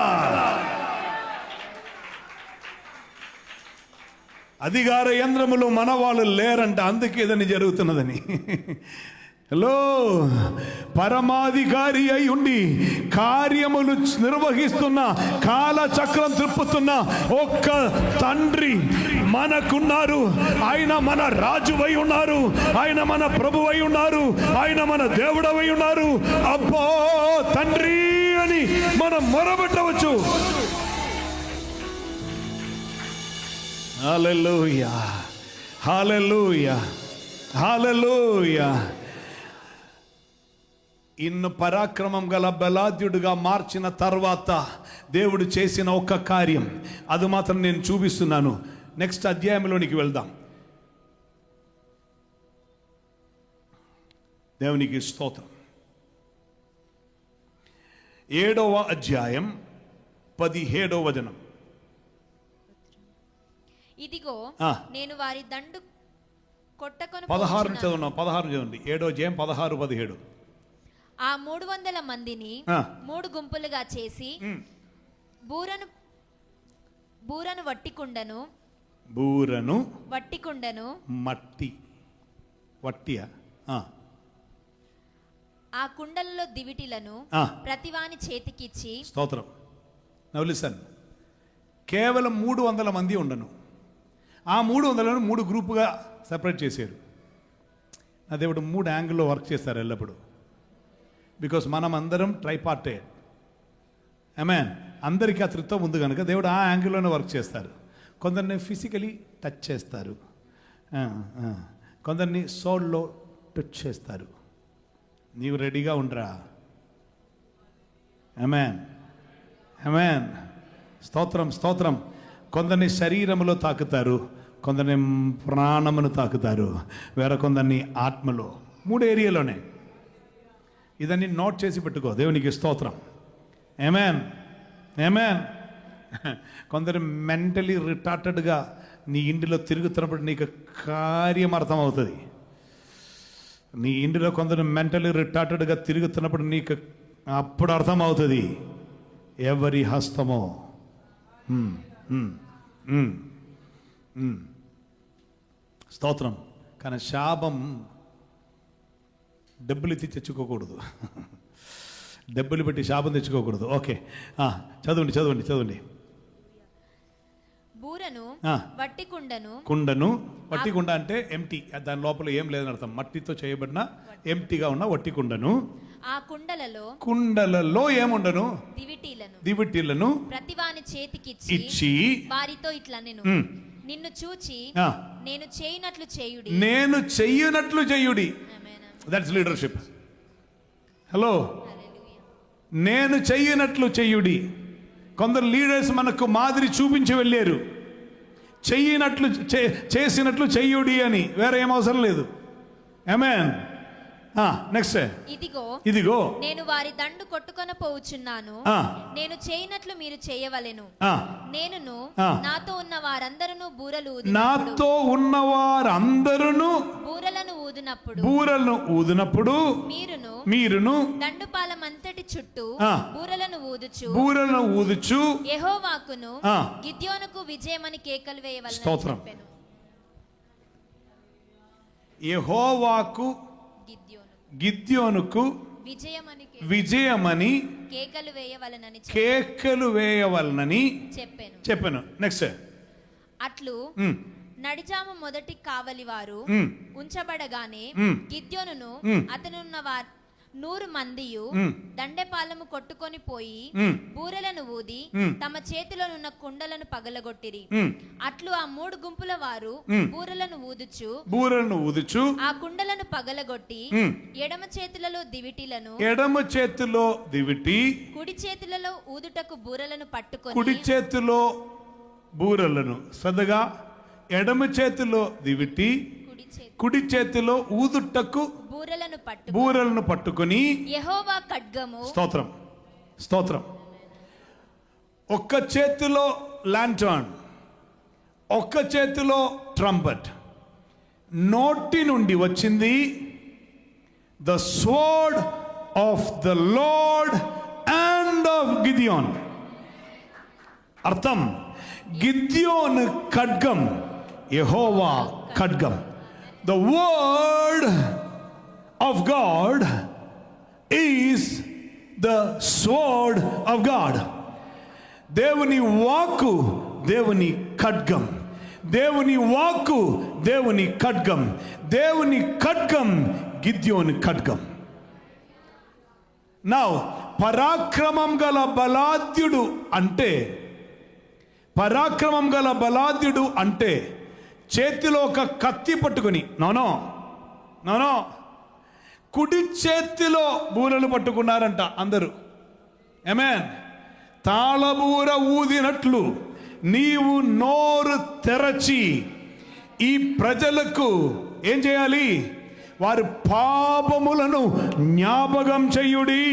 [SPEAKER 1] అధికార యంత్రములో మన వాళ్ళు లేరంట, అందుకే ఏదని జరుగుతున్నదని. హలో, పరమాధికారి అయి ఉండి కార్యములు నిర్వహిస్తున్న, కాలచక్రం తిప్పుతున్న ఒక్క తండ్రి మనకున్నారు. ఆయన మన రాజువై ఉన్నారు, ఆయన మన ప్రభువై ఉన్నారు, ఆయన మన దేవుడవై ఉన్నారు. అబ్బో తండ్రి అని మనం మొరబెట్టవచ్చు. హల్లెలూయా, హల్లెలూయా, హల్లెలూయా. ఇన్ను పరాక్రమం గల బలాధ్యుడుగా మార్చిన తర్వాత దేవుడు చేసిన ఒక కార్యం, అది మాత్రం నేను చూపిస్తున్నాను. నెక్స్ట్ అధ్యాయంలోనికి వెళ్దాం. దేవునికి స్తోత్రం. 7వ అధ్యాయం 17వ వచనం.
[SPEAKER 2] ఇదిగో నేను వారి దండు కొట్టకొని
[SPEAKER 1] 16 చదువున్నాం. 16 చదవండి. 7వ అధ్యాయం 16, 17.
[SPEAKER 2] ఆ 300 మందిని 3 గుంపులుగా చేసి బూరను వట్టి కుండను
[SPEAKER 1] మట్టి వట్టియా
[SPEAKER 2] ఆ కుండలలో దివిటీలను ప్రతివాని చేతికిచ్చి.
[SPEAKER 1] స్తోత్రం. Now listen. కేవలం 300 మంది ఉండను. ఆ 300లను 3 గ్రూపుగా సెపరేట్ చేశారు. నా దేవుడు 3 యాంగిల్లో వర్క్ చేస్తారు ఎల్లప్పుడు. బికాస్ మనం అందరం ట్రైపార్టేడ్. ఆమేన్. అందరికీ ఆ త్రిత్వం ఉంది కనుక దేవుడు ఆ యాంగిల్లోనే వర్క్ చేస్తారు. కొందరిని ఫిజికలీ టచ్ చేస్తారు, కొందరిని సోల్లో టచ్ చేస్తారు. నీవు రెడీగా ఉండరా? ఆమేన్, ఆమేన్. స్తోత్రం, స్తోత్రం. కొందరిని శరీరంలో తాకుతారు, కొందరిని ప్రాణమును తాకుతారు, వేరే కొందరిని ఆత్మలో. 3 ఏరియాలోనే. ఇదన్నీ నోట్ చేసి పెట్టుకో. దేవునికి స్తోత్రం. ఆమేన్, ఆమేన్. కొందరు మెంటలీ రిటార్టెడ్గా నీ ఇంటిలో తిరుగుతున్నప్పుడు నీకు కార్యం అర్థమవుతుంది. నీ ఇంటిలో కొందరు మెంటలీ రిటార్టెడ్గా తిరుగుతున్నప్పుడు నీకు అప్పుడు అర్థమవుతుంది ఎవరి హస్తమో. స్తోత్రం. కానీ శాపం డబ్బులు ఎత్తి తెచ్చుకోకూడదు. డబ్బులు పెట్టి శాపం తెచ్చుకోకూడదు. ఓకే, చదవండి చదవండి చదవండి.
[SPEAKER 2] బూరను వట్టి
[SPEAKER 1] కుండ అంటే ఎంటీ. దాని లోపల ఏం లేదని అర్థం. మట్టితో చేయబడిన ఎంటీగా ఉన్న వట్టి కుండను.
[SPEAKER 2] ఆ కుండలలో
[SPEAKER 1] ఏముండను? దివిటీలను
[SPEAKER 2] ప్రతివాని చేతికిచ్చి
[SPEAKER 1] ఇచ్చి
[SPEAKER 2] వారితో ఇట్లా నిన్ను చూచి నేను చేయునట్లు చేయుడి. That's leadership. హలో, నేను చెయ్యనట్లు చెయ్యుడి. కొందరు లీడర్స్ మనకు మాదిరి చూపించి వెళ్ళారు. చేసినట్లు చెయ్యుడి అని. వేరే ఏం అవసరం లేదు. ఆమేన్. నెక్స్ట్. ఇదిగో నేను వారి దండు కొట్టుకొని పోవుచున్నాను. నేను చేయనట్లు మీరు చేయవలెను. నేనును నాతో ఉన్న వారందరూ బూరలను ఊదినప్పుడు మీరును దండుపాలమంతటి చుట్టూ బూరలను ఊదుచు యెహోవాకును గిద్యోనుకు విజయమని కేకలు వేయవలెను.
[SPEAKER 1] స్తోత్రం. యెహోవాకు గిద్యోనుకు విజయమని కేకలు వేయవలనని చెప్పాను. నెక్స్ట్.
[SPEAKER 2] అట్లు నడిజాము మొదటి కావలి వారు ఉంచబడగానే గిద్యోనును అతనున్న 100 మందియు దండెపాలము కొట్టుకొని పోయి బూరెలను ఊది తమ చేతిలోనున్న కుండలను పగలగొట్టిరి. అట్లు ఆ 3 గుంపుల వారు బూరెలను ఊదుచు ఆ కుండలను పగలగొట్టి ఎడమ చేతులలో దివిటి కుడి చేతులలో ఊదుటకు బూరెలను పట్టుకొని
[SPEAKER 1] శ్రద్ధగా ఎడమ చేతిలో దివిటి కుడి చేతిలో ఊదుటకు బూరలను పట్టుకొని
[SPEAKER 2] యెహోవా ఖడ్గము.
[SPEAKER 1] స్తోత్రం, స్తోత్రం. ఒక్క చేతిలో లాంటర్న్, ఒక్క చేతిలో ట్రంపెట్. నోటి నుండి వచ్చింది the sword of the Lord and of Gideon. అర్థం, గిద్యోన్ ఖడ్గం, యెహోవా ఖడ్గం. The word of God is the sword of God. దేవుని వాక్కు దేవుని ఖడ్గం. దేవుని వాక్కు దేవుని ఖడ్గం. దేవుని ఖడ్గం గిద్యోని ఖడ్గం. నౌ పరాక్రమం గల బలాద్యుడు అంటే చేతిలో ఒక కత్తి పట్టుకుని నోనో కుడి చేతిలో బూరలు పట్టుకున్నారంట అందరూ. ఆమేన్. తాళబూర ఊదినట్లు నీవు నోరు తెరచి ఈ ప్రజలకు ఏం చేయాలి? వారి పాపములను జ్ఞాపకం చెయ్యుడి.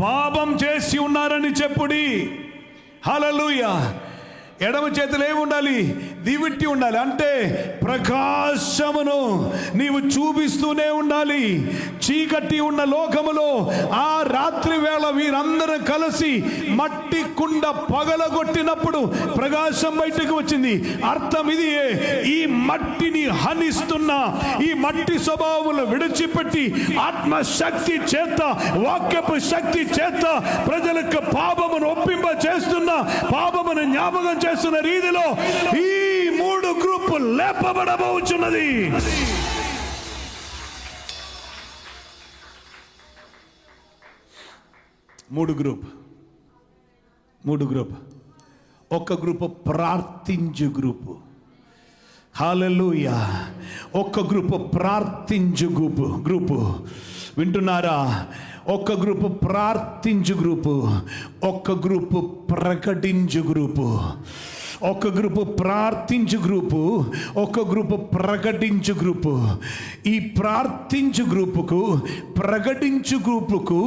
[SPEAKER 1] పాపం చేసి ఉన్నారని చెప్పుడి. హల్లెలూయా. ఎడమ చేతిలో ఏమి ఉండాలి? దివిట్టి ఉండాలి. అంటే ప్రకాశమును నీవు చూపిస్తూనే ఉండాలి. చీకటి ఉన్న లోకములో ఆ రాత్రి వేళ వీరందరూ కలిసి మట్టి కుండ పగలగొట్టినప్పుడు ప్రకాశం బయటకు వచ్చింది. అర్థం ఇది, ఈ మట్టిని హనిస్తున్న ఈ మట్టి స్వభావములు విడిచిపెట్టి ఆత్మశక్తి చేత, వాక్యపు శక్తి చేత ప్రజలకు పాపమును ఒప్పింప చేస్తున్న, పాపమును జ్ఞాపకం చేస్తున్న రీతిలో ఈ 3 గ్రూపులు లేపబడబోచున్నది. మూడు గ్రూప్. ఒక గ్రూపు ప్రార్థించు గ్రూపు. హల్లెలూయా. ఒక గ్రూపు ప్రార్థించు గ్రూపు. వింటున్నారా? ఒక గ్రూపు ప్రార్థించు గ్రూపు, ఒక గ్రూపు ప్రకటించు గ్రూపు. ఒక గ్రూపు ప్రార్థించు గ్రూపు, ఒక గ్రూపు ప్రకటించు గ్రూపు. ఈ ప్రార్థించు గ్రూపుకు, ప్రకటించు గ్రూపుకు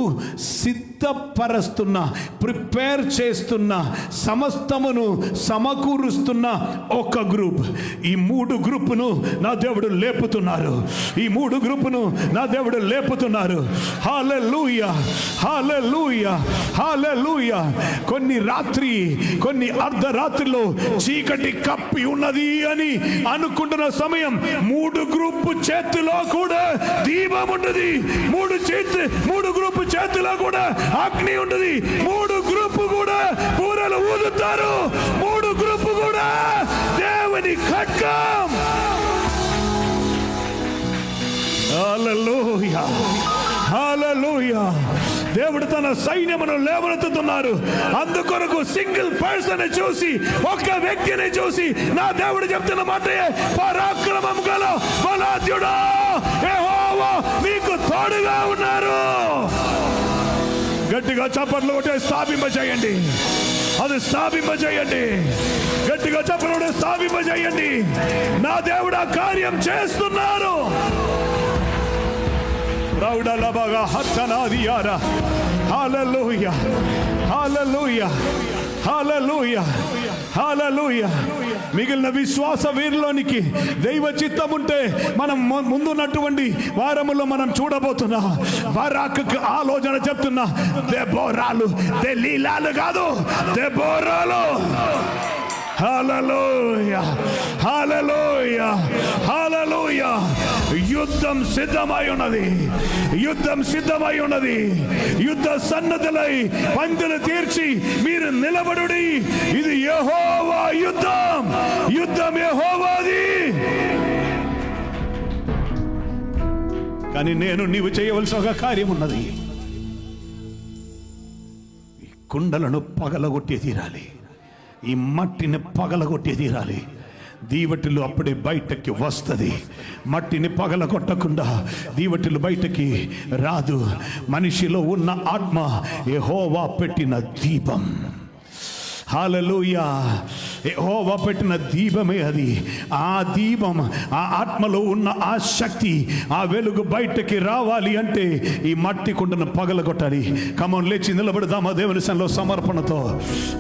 [SPEAKER 1] సిద్ధపరుస్తున్న, ప్రిపేర్ చేస్తున్న, సమస్తమును సమకూరుస్తున్న ఒక గ్రూప్. ఈ 3 గ్రూపును నా దేవుడు లేపుతున్నారు. ఈ 3 గ్రూపును నా దేవుడు లేపుతున్నారు. హల్లెలూయా, హల్లెలూయా, హల్లెలూయా. కొన్ని అర్ధరాత్రిలో చీకటి కప్పి ఉన్నది అని అనుకుంటున్న సమయం 3 గ్రూపు చేతిలో కూడా దీపం ఉన్నది. 3 గ్రూపు చేతిలో కూడా అగ్ని ఉన్నది. 3 గ్రూపు కూడా బూరలు ఊదుతారు. 3 గ్రూపు కూడా దేవుని ఖడ్గం. హల్లెలూయా, హల్లెలూయా. దేవుడు తన సైన్యమును లేవనెత్తుతున్నారు. అందుకొరకు సింగిల్ పర్సన్ చూసి, ఒక వ్యక్తిని చూసి నా దేవుడు చెప్తున్న మాట, పరాక్రమం గల బలాఢ్యుడా యెహోవా నీకు తోడుగా ఉన్నారు. గట్టిగా చప్పట్లు కొట్టి స్థాపింపజేయండి. అది స్థాపింపజేయండి. గట్టిగా చప్పట్లు స్థాపింపజేయండి. నా దేవుడు ఆ కార్యం చేస్తున్నారు. రౌడలబగా హత్తనాదియారా. హల్లెలూయా, హల్లెలూయా, హల్లెలూయా, హల్లెలూయా. మిగిలిన విశ్వాస వీరులోనికి దైవ చిత్తం ఉంటే మనం ముందున్నటువంటి వారములో మనం చూడబోతున్నా. బరాకుకు ఆలోచన చెప్తున్నా. దెబోరాలు, దెలీలాలు కాదు, దెబోరాలు. హల్లెలూయా, హల్లెలూయా, హల్లెలూయా. యుద్ధం సిద్ధమై ఉన్నది. యుద్ధం సిద్ధమై ఉన్నది. యుద్ధ సన్నద్ధులై పందులు తీర్చి మీరు నిలబడుడి. ఇది యెహోవా యుద్ధం. యుద్ధం యెహోవాది. కానీ నీవు చేయవలసిన ఒక కార్యం ఉన్నది. ఈ కుండలను పగలగొట్టి తీరాలి. ఈ మట్టిని పగలగొట్టి తీరాలి. దీవటిలు అప్పుడే బయటకి వస్తుంది. మట్టిని పగలగొట్టకుండా దీవటిలు బయటకి రాదు. మనిషిలో ఉన్న ఆత్మ యెహోవా పెట్టిన దీపం. హల్లెలూయా. యెహోవా పెట్టిన దీపమే అది. ఆ దీపం, ఆ ఆత్మలో ఉన్న ఆ శక్తి, ఆ వెలుగు బయటకి రావాలి అంటే ఈ మట్టి కుండను పగలగొట్టాలి. కమోన్, లేచి నిలబడదామా దేవుని సన్నిధిలో సమర్పణతో.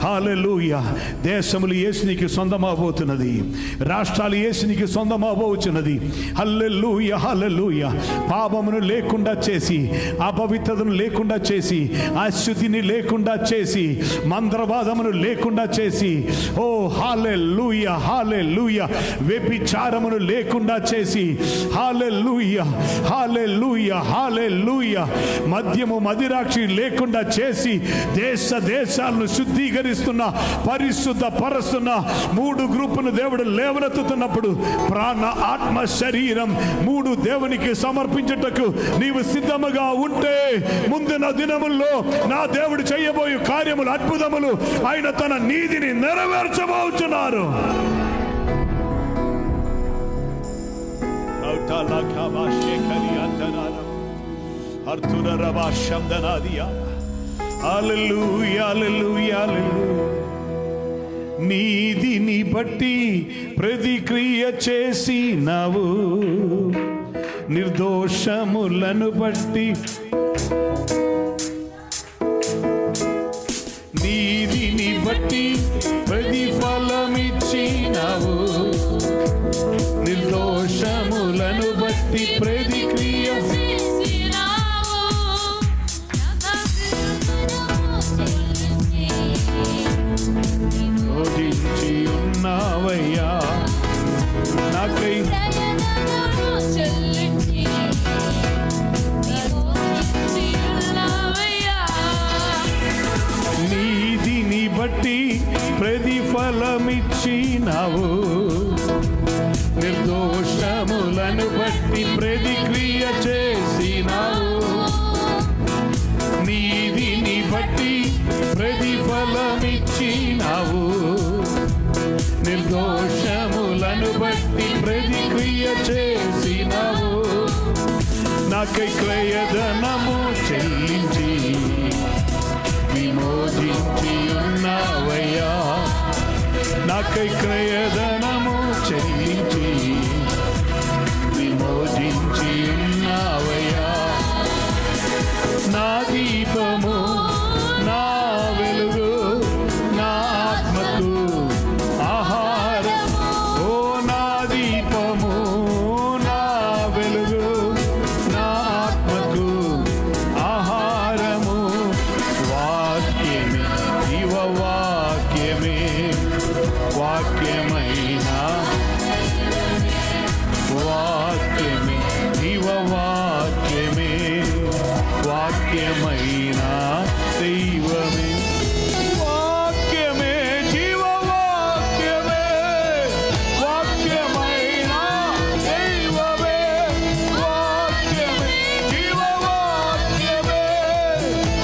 [SPEAKER 1] హల్లెలూయా. దేశములు యేసునికి సొంతమవబోతున్నది. రాష్ట్రాలు యేసునికి సొంతమవబోతున్నది. హల్లెలూయా, హల్లెలూయా. పాపమును లేకుండా చేసి, అపవిత్రతను లేకుండా చేసి, అశుద్ధిని లేకుండా చేసి, మంత్రవాదమును లేకుండా చేసి, ఓ హల్లెలూయా, హల్లెలూయా, వ్యభిచారమును లేకుండా చేసి, హల్లెలూయా, హల్లెలూయా, హల్లెలూయా, మద్యము మదిరాక్షి లేకుండా చేసి దేశాలను శుద్ధీకరిస్తున్న, పరిశుద్ధ పరుస్తున్న 3 గ్రూపును దేవుడు లేవనెత్తుతున్నప్పుడు ప్రాణ, ఆత్మ, శరీరం 3 దేవునికి సమర్పించుటకు నీవు సిద్ధముగా ఉంటే ముందున దినముల్లో నా దేవుడు చేయబోయే కార్యములు, అద్భుతములు, ఆయన తన నీతిని నెరవేర్చబోతున్నారు. నీతిని బట్టి ప్రతిక్రియ చేసినావు, నిర్దోషములను బట్టి నీతిని బట్టి ప్రతిఫలమిచ్చినావు, నిర్దోషములను బట్టి ప్రతిక్రియ విమోచించి ఉన్నావయ్యా, నాకై నీతిని బట్టి ప్రతిఫలమిచ్చినావు, నిర్దోషములను బట్టి ప్రతిక్రియ చేసినావు, నీతిని బట్టి ప్రతిఫలమిచ్చినావు, నిర్దోషములను బట్టి ప్రతిక్రియ చేసినావు, నాకై క్రయధనము చెల్లించి విమోచించి ఉన్నావయ్యా, నాకై క్రయధనము చెల్లించి విమోచించి ఉన్నావయ్యా, నా దీపము నా వెలుగు నా ఆత్మకు ఆహారము, ఓ నా దీపము నా వెలుగు నా ఆత్మకు ఆహారము, వాక్యమే జీవ వాక్యమే, వాక్యమైన వాక్యమే జీవ వాక్యమే, వాక్యమైన దైవమే, వాక్యమే జీవ వాక్యమే, వాక్యమైన దైవమే, వాక్యమే జీవ వాక్యమే,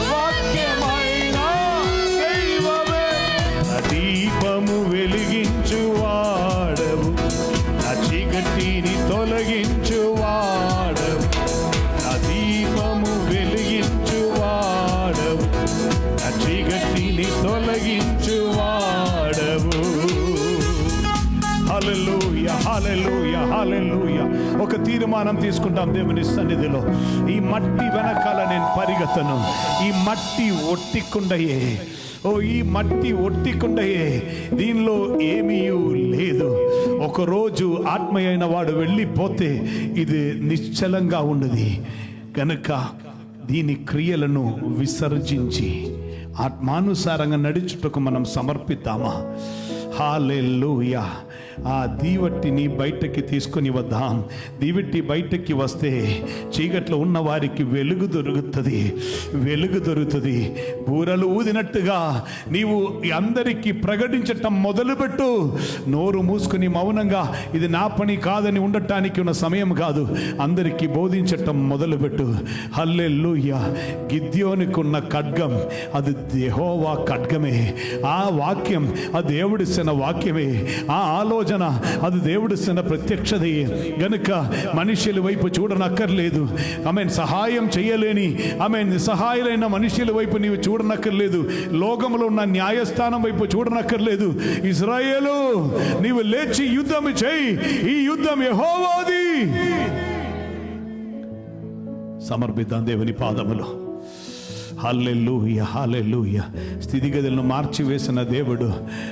[SPEAKER 1] వాక్యమైన దైవమే, నా దీపము వెలిగించు వాడవు, నా చీకటిని తొలగించు వాడవు, నా దీపము వెలిగించు వాడవు, నా చీకటిని తొలగించు వాడవు. హల్లెలూయా, హల్లెలూయా, హల్లెలూయా. ఒక తీర్మానం తీసుకుంటాం దేవుని సన్నిధిలో, ఈ మట్టి వెనకాల నేను పరిగెత్తను, ఈ మట్టి ఒట్టికుండయే, ఓ ఈ మట్టి ఒట్టికుండయే, దీనిలో ఏమీ లేదు. ఒకరోజు ఆత్మ అయిన వాడు వెళ్ళిపోతే ఇది నిశ్చలంగా ఉన్నది కనుక దీని క్రియలను విసర్జించి ఆత్మానుసారంగా నడుచుటకు మనం సమర్పిద్దామా? హల్లెలూయా. ఆ దీవట్టిని బయటకి తీసుకొని వద్దాం. దీవెట్టి బయటకి వస్తే చీకట్లో ఉన్న వారికి వెలుగు దొరుకుతుంది, వెలుగు దొరుకుతుంది. బూరలు ఊదినట్టుగా నీవు అందరికీ ప్రకటించటం మొదలుపెట్టు. నోరు మూసుకుని మౌనంగా ఇది నా పని కాదని ఉండటానికి ఉన్న సమయం కాదు, అందరికీ బోధించటం మొదలుపెట్టు. హల్లెలూయా. గిద్యోనికి ఉన్న ఖడ్గం అది యెహోవా ఖడ్గమే. ఆ వాక్యం అది దేవుడిసిన వాక్యమే. ఆ ఆలోచన అది దేవుడిసిన ప్రత్యక్షతే గనుక మనుషుల వైపు చూడనక్కర్లేదు. ఆమెన్. సహాయం చేయలేని ఆమెన్ నిస్సహాయులైన మనుషుల వైపు నీవు చూడనక్కర్లేదు. లోకములో ఉన్న న్యాయస్థానం వైపు చూడనక్కర్లేదు. ఇశ్రాయేలు, నీవు లేచి యుద్ధం చేయి, ఈ యుద్ధం యెహోవాది. సమర్పిద్దాం దేవుని పాదములో. హల్లెలూయా, హల్లెలూయా. స్థితిగతులను మార్చివేసిన దేవుడు,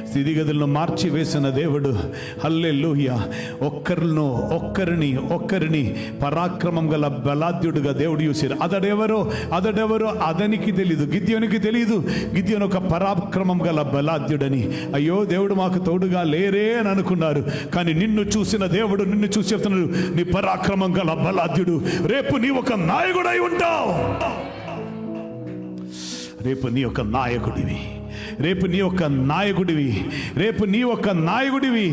[SPEAKER 1] స్థితిగతులను మార్చివేసిన దేవుడు. హల్లెలూయా. ఒక్కరిని పరాక్రమం గల బలాద్యుడుగా దేవుడు చూసారు. అతడెవరో అతనికి తెలీదు, గిద్యోనికి తెలీదు. గిద్యోను ఒక పరాక్రమం గల బలాద్యుడని. అయ్యో దేవుడు మాకు తోడుగా లేరే అని అనుకున్నారు. కానీ నిన్ను చూసిన దేవుడు నిన్ను చూసి చెప్తున్నాడు, నీ పరాక్రమం గల బలాద్యుడు. రేపు నీ ఒక నాయకుడై ఉంటావు. రేపు నీ ఒక నాయకుడివి, రేపు నీ ఒక నాయకుడివి, రేపు నీ ఒక నాయకుడివి.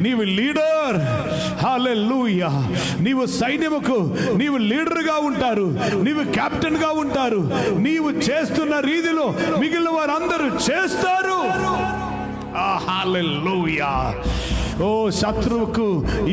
[SPEAKER 1] నీవు లీడర్. హల్లెలూయా. నీవు సైన్యముకు నీవు లీడర్గా ఉంటారు, నీవు కెప్టెన్గా ఉంటారు. నీవు చేస్తున్న రీతిలో మిగిలిన వారందరూ చేస్తారు. హల్లెలూయా. ఓ శత్రువుకు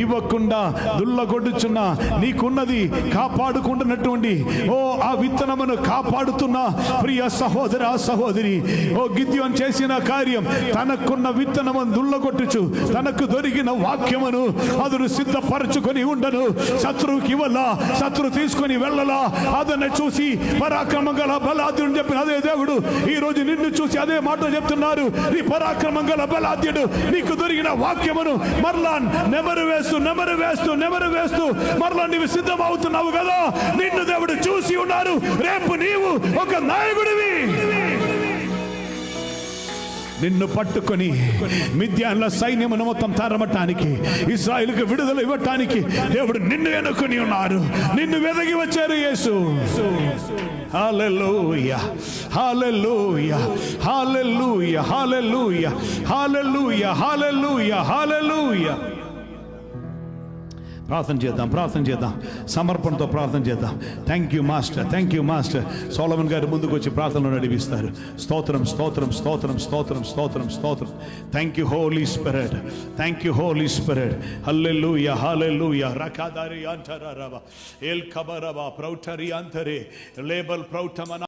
[SPEAKER 1] ఇవ్వకుండా దుల్లగొడ్డుచున్న నీకున్నది కాపాడుకుంటున్నటువంటి ఓ ఆ విత్తనమును కాపాడుతున్న ప్రియ సహోదర సహోదరి, ఓ గిద్యోను చేసిన కార్యం, తనకున్న విత్తనమును దుల్లగొట్టుచు తనకు దొరికిన వాక్యమును అతను సిద్ధపరచుకొని ఉండను. శత్రువుకి ఇవ్వలా, శత్రువు తీసుకొని వెళ్ళలా. అతన్ని చూసి పరాక్రమం గల బలాద్యుడు చెప్పిన అదే దేవుడు ఈ రోజు నిన్ను చూసి అదే మాట చెప్తున్నారు. నీ పరాక్రమం గల బలాద్యుడు నీకు దొరికిన వాక్యమును మరలా నెమరు వేస్తూ మరలా నీవు సిద్ధమవుతున్నావు కదా. నిన్ను దేవుడు చూసి ఉన్నారు. రేపు నీవు ఒక నాయకుడివి. నిన్ను పట్టుకొని మిద్యాన్ల సైన్యమును మొత్తం తరమటానికి, ఇశ్రాయేలుకు విడుదల ఇవ్వటానికి దేవుడు నిన్ను ఎన్నుకొని ఉన్నారు. నిన్ను వెదకి వచ్చారు యేసు. హల్లెలూయా, హల్లెలూయా, హల్లెలూయా, హల్లెలూయా, హల్లెలూయా, హల్లెలూయా, హల్లెలూయా. ప్రార్థన చేద్దాం, సమర్పణతో ప్రార్థన చేద్దాం. Thank you master. సోలమన్ గారు ముందుకు వచ్చి ప్రార్థనలో నడిపిస్తారు. స్తోత్రం. Thank you Holy Spirit. హల్లెలూయా. రకాదారి అంతరరవ ఎల్ కబరవ ప్రౌటరి అంతరే లేబల్ ప్రౌటమన